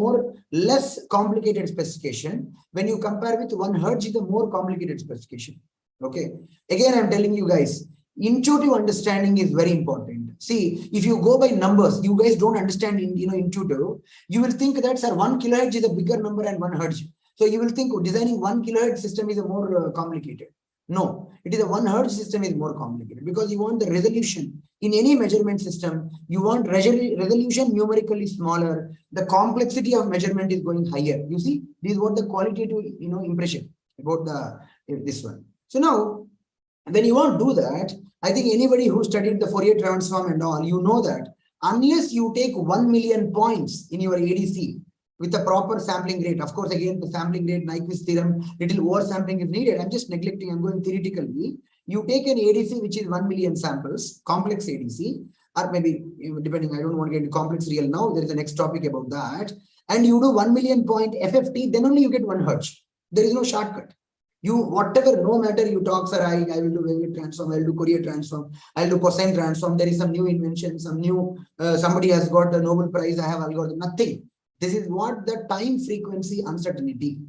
less complicated specification. When you compare with 1 hertz is a more complicated specification. Okay. Again, I'm telling you guys, intuitive understanding is very important. See, if you go by numbers, you guys don't understand intuitive. You will think that, sir, 1 kilohertz is a bigger number and 1 hertz. So you will think designing 1 kilohertz system is a more complicated. No, it is a 1 hertz system is more complicated because you want the resolution in any measurement system. You want resolution numerically smaller. The complexity of measurement is going higher. You see, this is what the qualitative impression about this one. So now, when you want to do that, I think anybody who studied the Fourier transform and all, you know that unless you take 1 million points in your ADC with a proper sampling rate, of course, again, the sampling rate, Nyquist theorem, little oversampling is needed. I'm just neglecting, I'm going theoretically. You take an ADC, which is 1 million samples, complex ADC, or maybe depending, I don't want to get into complex real now. There is a next topic about that. And you do 1 million point FFT, then only you get 1 hertz. There is no shortcut. Whatever, no matter you talk, sir, I will do Fourier transform, I'll do Fourier transform, I'll do cosine transform. There is some new invention, some new, somebody has got a Nobel Prize, I have algorithm, nothing. This is what the time frequency uncertainty.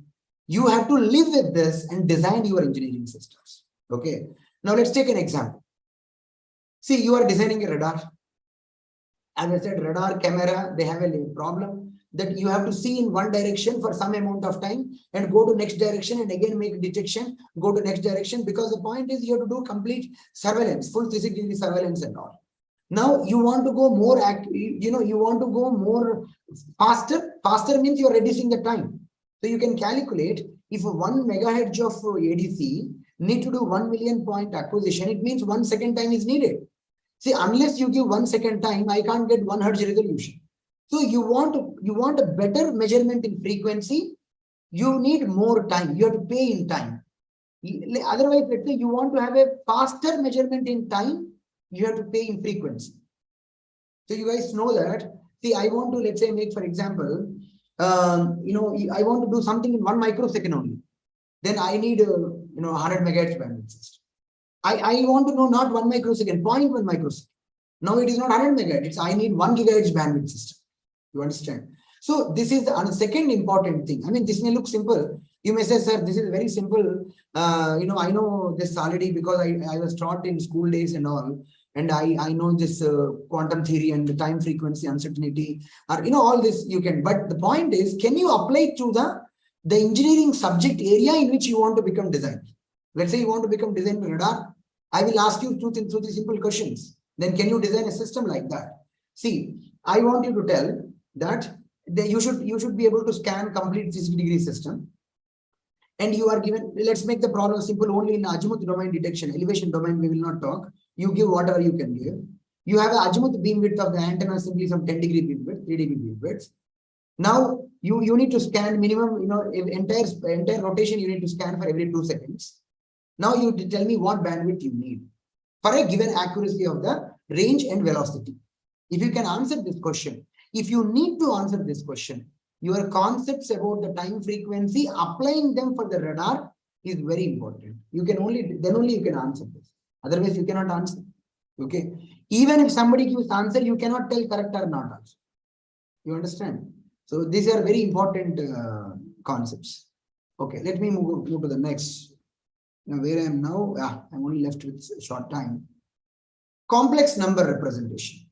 You have to live with this and design your engineering systems. Okay. Now let's take an example. See, you are designing a radar. As I said, radar, camera, they have a problem that you have to see in one direction for some amount of time and go to next direction and again make detection, go to next direction, because the point is you have to do complete surveillance, full 360-degree surveillance and all. Now you want to go more you want to go more faster. Faster means you are reducing the time. So you can calculate if 1 megahertz of ADC need to do 1 million point acquisition, it means 1 second time is needed. See, unless you give 1 second time, I can't get 1 hertz resolution. So you want a better measurement in frequency, you need more time. You have to pay in time. Otherwise, let's say you want to have a faster measurement in time, you have to pay in frequency. So you guys know that, see, I want to, let's say, make, for example, I want to do something in 1 microsecond only. Then I need, 100 megahertz bandwidth system. I want to know not 1 microsecond, 0.1 microsecond. Now it is not 100 megahertz. I need 1 gigahertz bandwidth system. You understand? So this is the second important thing. I mean, this may look simple. You may say, sir, this is very simple. I know this already because I was taught in school days and all. And I know this quantum theory and the time frequency uncertainty, or all this you can. But the point is, can you apply to the engineering subject area in which you want to become designer? Let's say you want to become designer radar. I will ask you two simple questions. Then can you design a system like that? See, I want you to tell that you should be able to scan complete 60-degree system. And you are given, let's make the problem simple, only in azimuth domain detection, elevation domain we will not talk. You give whatever you can give. You have an azimuth beam width of the antenna simply some 10-degree beam width, 3 dB beam width. Now you need to scan minimum, entire rotation you need to scan for every 2 seconds. Now you tell me what bandwidth you need for a given accuracy of the range and velocity. If you can answer this question, if you need to answer this question, your concepts about the time frequency, applying them for the radar is very important. Then only you can answer this. Otherwise, you cannot answer. Okay. Even if somebody gives answer, you cannot tell correct or not also. You understand? So these are very important concepts. Okay, let me move to the next. Now, where I am now, I'm only left with a short time. Complex number representation.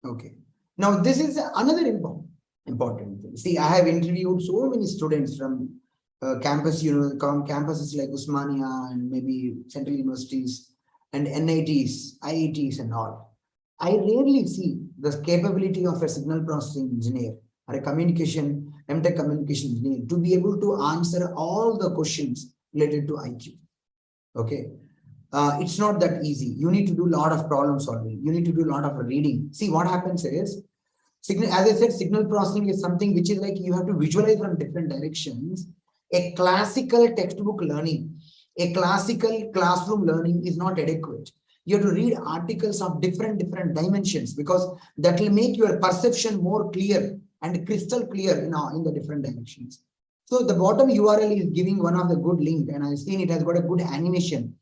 Okay. Now, this is another important thing. See, I have interviewed so many students from campuses like Usmania and maybe central universities and NITs, IITs and all. I rarely see the capability of a signal processing engineer or a MTech communication engineer to be able to answer all the questions related to IQ. Okay. It's not that easy. You need to do a lot of problem solving. You need to do a lot of reading. See, what happens is, as I said, signal processing is something which is like you have to visualize from different directions. A classical textbook learning, a classical classroom learning is not adequate. You have to read articles of different dimensions because that will make your perception more clear and crystal clear in the different dimensions. So the bottom URL is giving one of the good link, and I've seen it has got a good animation.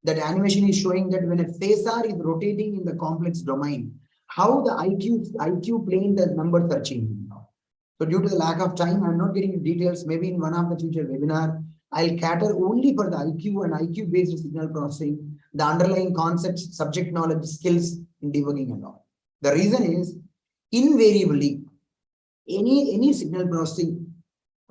That animation is showing that when a phasor is rotating in the complex domain, how the IQ plane, the numbers are changing now. So due to the lack of time, I'm not getting details. Maybe in one of the future webinar, I'll cater only for the IQ and IQ based signal processing, the underlying concepts, subject knowledge, skills in debugging and all. The reason is invariably any signal processing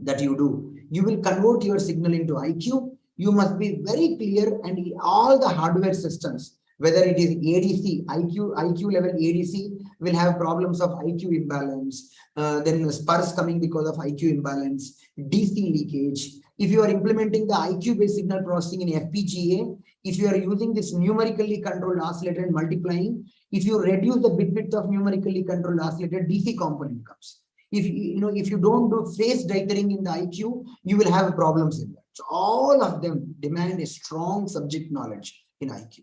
that you do, you will convert your signal into IQ. You must be very clear, and all the hardware systems, whether it is ADC, IQ level ADC will have problems of IQ imbalance, then spurs coming because of IQ imbalance, DC leakage. If you are implementing the IQ based signal processing in FPGA, if you are using this numerically controlled oscillator and multiplying, if you reduce the bit width of numerically controlled oscillator, DC component comes. If you don't do phase dithering in the IQ, you will have problems in that. So all of them demand a strong subject knowledge in IQ.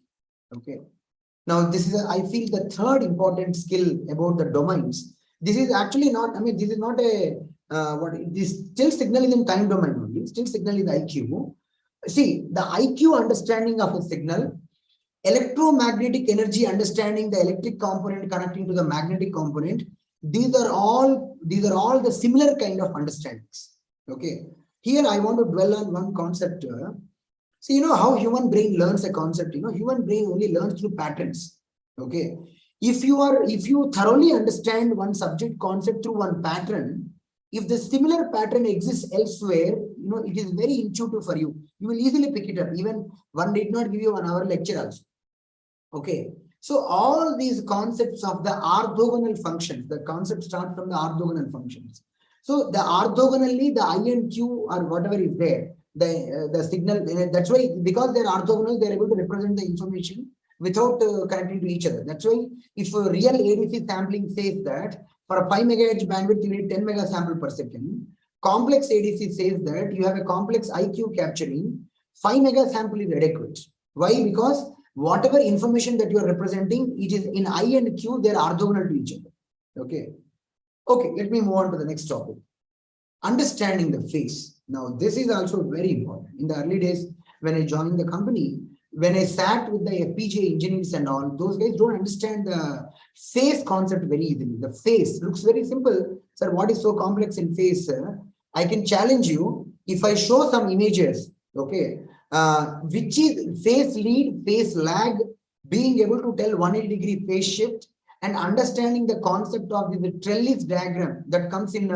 Okay. Now this is I feel the third important skill about the domains. This is actually not, this is not this still signal is in time domain only, still signal is IQ. See, the IQ understanding of a signal, electromagnetic energy understanding the electric component connecting to the magnetic component, these are all the similar kind of understandings. Okay. Here I want to dwell on one concept. See, you know how human brain learns a concept. Human brain only learns through patterns. Okay. If you thoroughly understand one subject concept through one pattern, if the similar pattern exists elsewhere, it is very intuitive for you. You will easily pick it up. Even one did not give you 1 hour lecture also. Okay. So all these concepts of the orthogonal functions, the concept start from the orthogonal functions. So the orthogonally, the I and Q or whatever is there, the signal, that's why, because they're orthogonal, they're able to represent the information without connecting to each other. That's why if a real ADC sampling says that for a 5 megahertz bandwidth, you need 10 mega sample per second. Complex ADC says that you have a complex IQ capturing 5 mega sample is adequate. Why? Because whatever information that you are representing, it is in I and Q, they are orthogonal to each other. Okay. Okay, let me move on to the next topic. Understanding the phase. Now, this is also very important. In the early days, when I joined the company, when I sat with the FPGA engineers and all, those guys don't understand the phase concept very easily. The phase looks very simple. Sir, what is so complex in phase, sir? I can challenge you if I show some images, okay, which is phase lead, phase lag, being able to tell 180-degree phase shift, and understanding the concept of the trellis diagram that comes in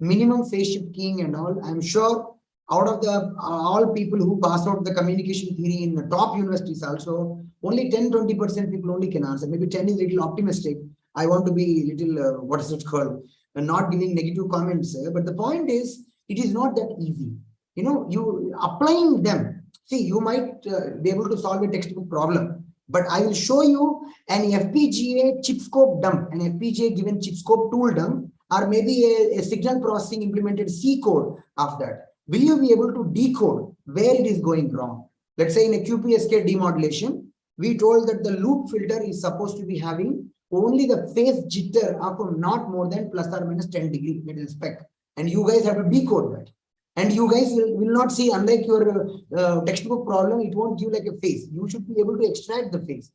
minimum phase shift keying and all. I'm sure out of the all people who pass out the communication theory in the top universities also, only 10-20% people only can answer. Maybe 10 is a little optimistic. I want to be little, what is it called? Not giving negative comments. But the point is, it is not that easy. You know, you applying them. See, you might be able to solve a textbook problem, but I will show you an FPGA chip scope dump, an FPGA given chip scope tool dump, or maybe a signal processing implemented C code of that. Will you be able to decode where it is going wrong? Let's say in a QPSK demodulation, we told that the loop filter is supposed to be having only the phase jitter of not more than plus or minus 10 degrees, that is spec. And you guys have to decode that. And you guys will not see, unlike your textbook problem, it won't give like a phase. You should be able to extract the phase.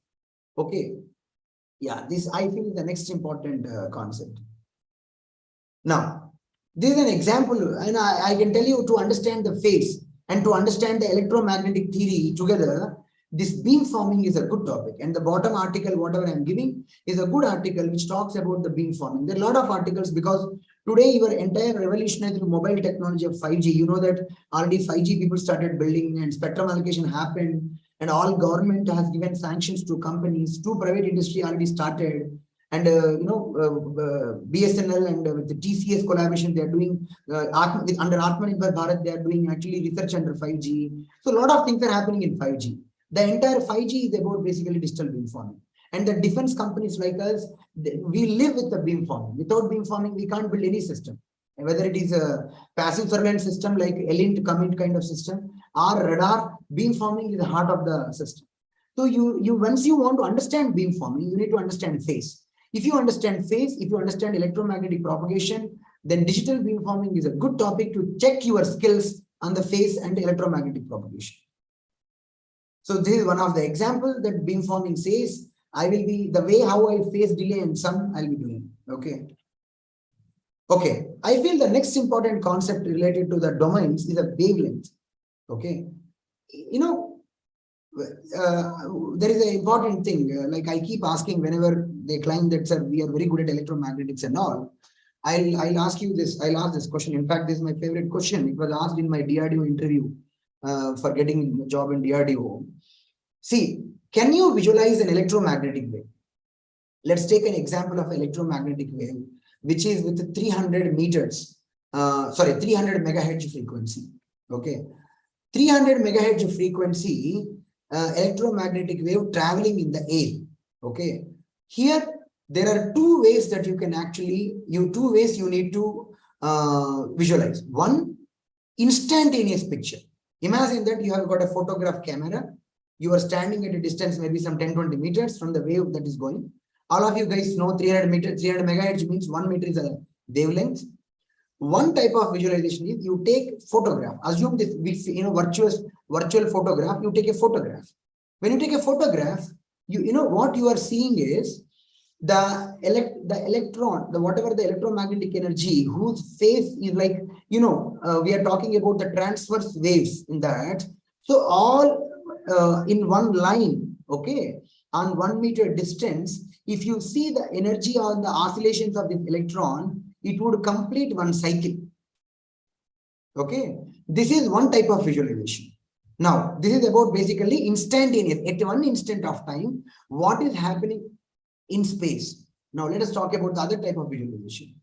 Okay. Yeah, this I feel is the next important concept. Now, this is an example, and I can tell you, to understand the phase and to understand the electromagnetic theory together, this beamforming is a good topic. And the bottom article, whatever I'm giving, is a good article which talks about the beamforming. There are a lot of articles because today your entire revolutionary mobile technology of 5G, you know that already 5G people started building and spectrum allocation happened, and all government has given sanctions to companies, to private industry already started. And BSNL and with the TCS collaboration, they are doing under Atmanirbhar Bharat, they are doing actually research under 5G. So a lot of things are happening in 5G. The entire 5G is about basically digital beamforming. And the defense companies like us, we live with the beamforming. Without beamforming, we can't build any system. Whether it is a passive surveillance system like ELINT, commit kind of system, or radar, beamforming is the heart of the system. So once you want to understand beamforming, you need to understand phase. If you understand phase, if you understand electromagnetic propagation, then digital beamforming is a good topic to check your skills on the phase and electromagnetic propagation. So this is one of the examples that beamforming says, I will be the way how I phase delay and sum I'll be doing. Okay. Okay. I feel the next important concept related to the domains is a wavelength. Okay. You know, there is an important thing, like I keep asking whenever they claim that, sir, we are very good at electromagnetics and all. I'll ask you this. I'll ask this question. In fact, this is my favorite question. It was asked in my DRDO interview for getting a job in DRDO. See, can you visualize an electromagnetic wave? Let's take an example of electromagnetic wave, which is with 300 meters, 300 megahertz frequency. Okay, 300 megahertz frequency. Electromagnetic wave traveling in the air. Okay, here there are two ways that you can actually, two ways you need to visualize. One, instantaneous picture. Imagine that you have got a photograph camera, you are standing at a distance maybe some 10-20 meters from the wave that is going. All of you guys know 300 megahertz means 1 meter is a wavelength. One type of visualization is you take photograph. Assume this, virtual photograph. You take a photograph. When you take a photograph, you know what you are seeing is the electron, whatever the electromagnetic energy, whose phase is like, we are talking about the transverse waves in that. So all in one line, okay, on 1 meter distance, if you see the energy on the oscillations of the electron, it would complete one cycle. Okay, this is one type of visualization. Now, this is about basically instantaneous. At one instant of time, what is happening in space? Now, let us talk about the other type of visualization.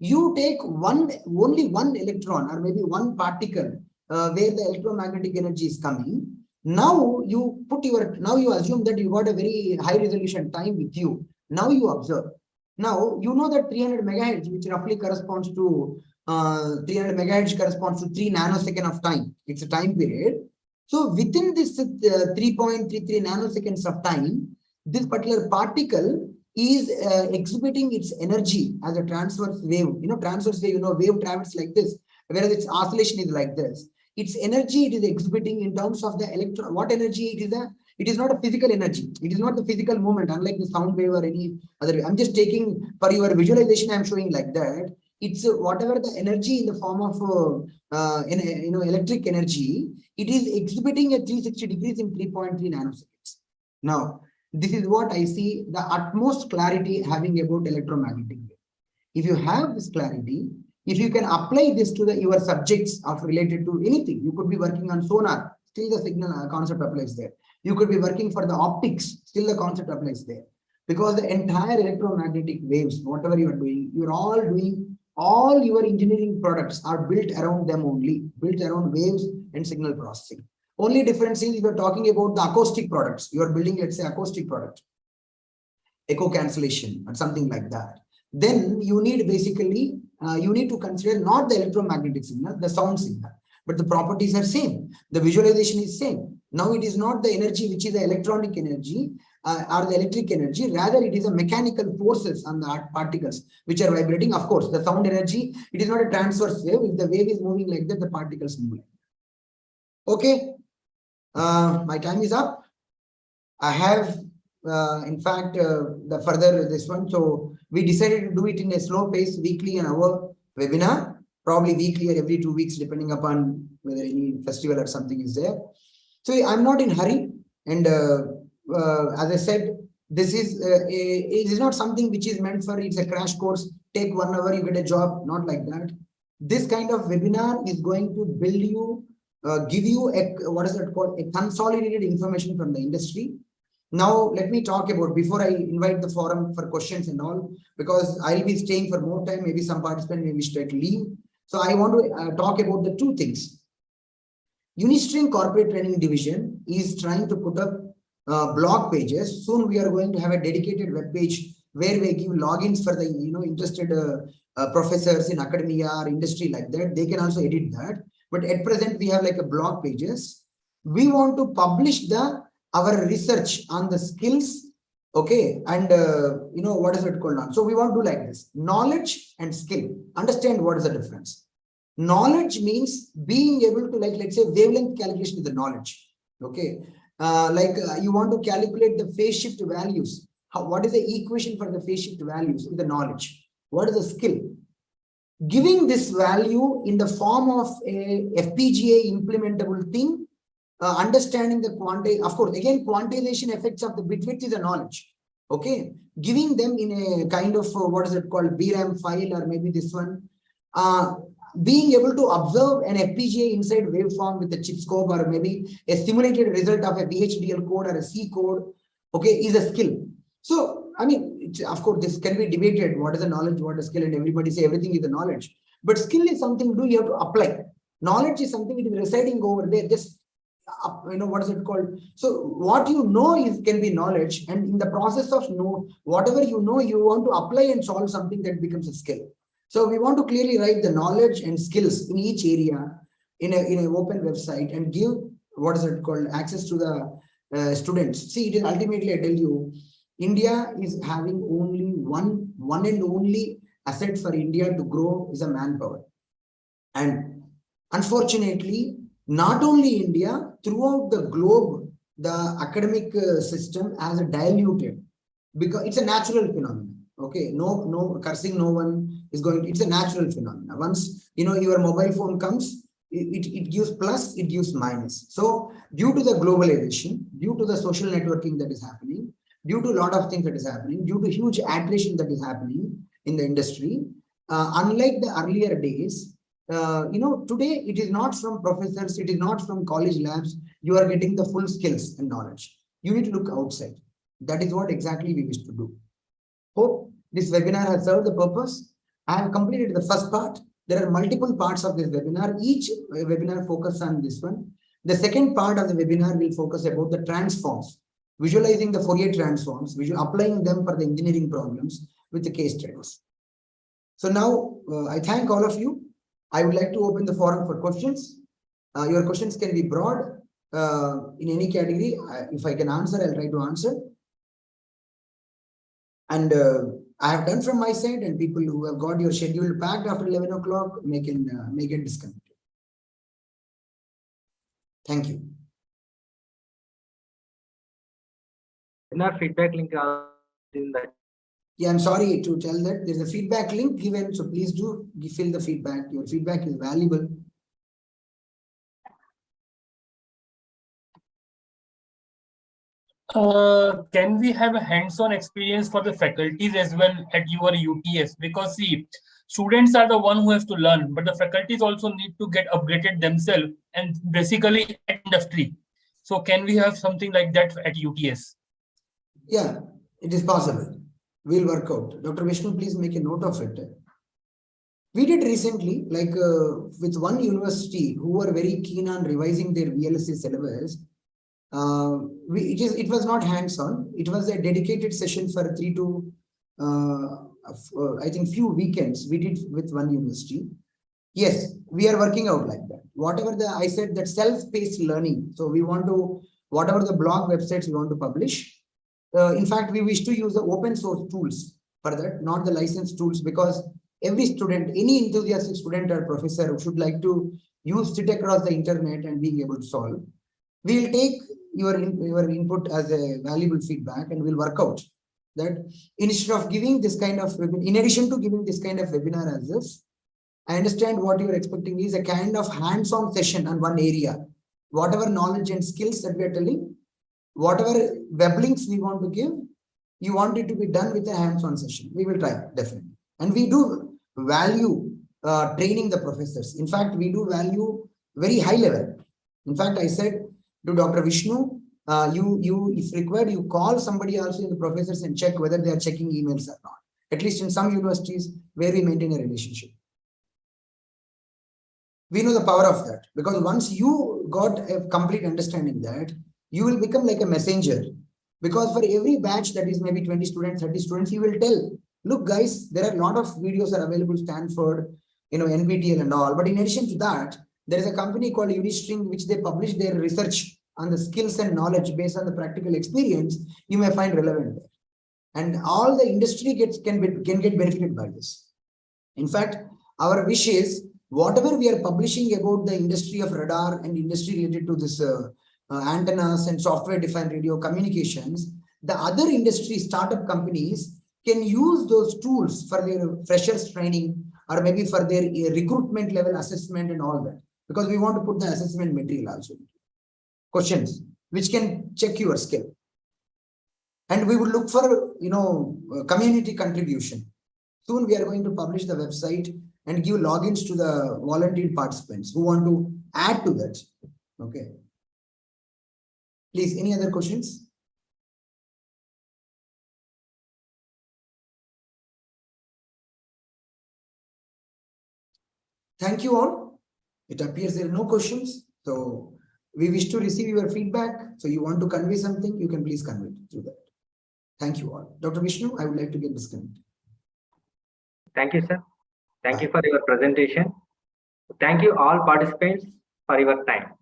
You take only one electron or maybe one particle where the electromagnetic energy is coming. Now you assume that you got a very high resolution time with you. Now you observe. Now, you know that 300 megahertz, which roughly corresponds to 300 megahertz corresponds to 3 nanosecond of time. It's a time period. So within this 3.33 nanoseconds of time, this particular particle is exhibiting its energy as a transverse wave. Transverse wave, wave travels like this, whereas its oscillation is like this. Its energy it is exhibiting in terms of the electron. What energy it is? It is not a physical energy. It is not the physical movement, unlike the sound wave or any other way. I'm just taking for your visualization. I'm showing like that. It's whatever the energy in the form of electric energy. It is exhibiting at 360 degrees in 3.3 nanoseconds. Now, this is what I see the utmost clarity having about electromagnetic wave. If you have this clarity, if you can apply this to your subjects of related to anything, you could be working on sonar, still the signal concept applies there. You could be working for the optics, still the concept applies there. Because the entire electromagnetic waves, whatever you are doing, you're all doing, all your engineering products are built around them only, built around waves and signal processing. Only difference is if you're talking about the acoustic products, you are building, let's say, acoustic product, echo cancellation or something like that. Then you need basically, you need to consider not the electromagnetic signal, the sound signal, but the properties are same. The visualization is same. Now it is not the energy, which is the electronic energy or the electric energy. Rather, it is a mechanical forces on the particles which are vibrating. Of course, the sound energy, it is not a transverse wave. If the wave is moving like that, the particles move. Okay. My time is up. I have, in fact, the further this one. So we decided to do it in a slow pace, weekly in our webinar, probably weekly or every 2 weeks, depending upon whether any festival or something is there. So I'm not in hurry. And as I said, this is it is not something which is meant for, it's a crash course, take 1 hour, you get a job, not like that. This kind of webinar is going to build you, give you a, what is it called, a consolidated information from the industry. Now, let me talk about, before I invite the forum for questions and all, because I'll be staying for more time, maybe some participant may wish to leave. So I want to talk about the 2 things. Unistring Corporate Training Division is trying to put up blog pages. Soon we are going to have a dedicated web page where we give logins for the interested professors in academia or industry like that. They can also edit that. But at present, we have like a blog pages. We want to publish our research on the skills, okay, and what is it called on. So we want to do like this: knowledge and skill. Understand what is the difference. Knowledge means being able to, like, let's say, wavelength calculation is the knowledge. Okay, you want to calculate the phase shift values. What is the equation for the phase shift values is the knowledge. What is the skill? Giving this value in the form of a FPGA implementable thing, understanding the quantity, of course, again, quantization effects of the bit width is a knowledge. Okay, giving them in a kind of what is it called, VRAM file, or maybe this one, being able to observe an FPGA inside waveform with a chip scope, or maybe a simulated result of a VHDL code or a C code, okay, is a skill. So, I mean, of course, this can be debated. What is the knowledge, what is skill, and everybody say everything is the knowledge. But skill is something you have to apply. Knowledge is something that is residing over there. Just, what is it called? So what you know can be knowledge. And in the process of whatever you know, you want to apply and solve something that becomes a skill. So we want to clearly write the knowledge and skills in each area in an open website and give, what is it called, access to the students. See, it is ultimately, I tell you, India is having only one and only asset for India to grow is a manpower. And unfortunately, not only India, throughout the globe, the academic system has diluted, because it's a natural phenomenon. Okay, no cursing, no one is going to, it's a natural phenomenon. Once your mobile phone comes, it gives plus, it gives minus. So due to the globalization, due to the social networking that is happening, due to a lot of things that is happening, due to huge attrition that is happening in the industry, unlike the earlier days, today it is not from professors, it is not from college labs, you are getting the full skills and knowledge. You need to look outside. That is what exactly we wish to do. Hope this webinar has served the purpose. I have completed the first part. There are multiple parts of this webinar. Each webinar focuses on this one. The second part of the webinar will focus about the transforms, visualizing the Fourier transforms, applying them for the engineering problems with the case studies. So now I thank all of you. I would like to open the forum for questions. Your questions can be broad, in any category. If I can answer, I'll try to answer. And I have done from my side, and people who have got your schedule packed after 11 o'clock may get disconnected. Thank you. Webinar feedback link in the Yeah, I'm sorry to tell that there's a feedback link given, so please do fill the feedback. Your feedback is valuable. Can we have a hands-on experience for the faculties as well at your UTS? Because see, students are the one who has to learn, but the faculties also need to get upgraded themselves and basically at industry. So can we have something like that at UTS? Yeah, it is possible. We'll work out. Dr. Vishnu, please make a note of it. We did recently, like with one university who were very keen on revising their VLSI syllabus. It was not hands-on. It was a dedicated session for 3 to I think few weekends we did with one university. Yes, we are working out like that. Whatever I said that self-paced learning. So we want to, whatever the blog websites we want to publish. In fact, we wish to use the open source tools for that, not the licensed tools, because every student, any enthusiastic student or professor who should like to sit across the internet and being able to solve. We will take your input as a valuable feedback, and we'll work out that instead of giving this kind of, in addition to giving this kind of webinar as this, I understand what you're expecting is a kind of hands-on session on one area. Whatever knowledge and skills that we are telling, whatever web links we want to give, you want it to be done with a hands-on session. We will try, definitely. And we do value training the professors. In fact, we do value very high level. In fact, I said to Dr. Vishnu, if required, you call somebody also in the professors and check whether they are checking emails or not. At least in some universities where we maintain a relationship. We know the power of that, because once you got a complete understanding that, you will become like a messenger. Because for every batch that is maybe 20 students, 30 students, you will tell, look guys, there are a lot of videos are available, Stanford, NPTEL and all. But in addition to that, there is a company called Unistring, which they publish their research on the skills and knowledge based on the practical experience. You may find relevant there. And all the industry can get benefited by this. In fact, our wish is whatever we are publishing about the industry of radar and industry related to this antennas and software defined radio communications, the other industry startup companies can use those tools for their freshers training or maybe for their recruitment level assessment and all that, because we want to put the assessment material also. Questions which can check your skill. And we would look for, community contribution. Soon we are going to publish the website and give logins to the volunteer participants who want to add to that. Okay. Please, any other questions? Thank you all. It appears there are no questions. So we wish to receive your feedback. So you want to convey something, you can please convey it through that. Thank you all. Dr. Vishnu, I would like to get disconnected. Thank you, sir. Thank you for your presentation. Thank you all participants for your time.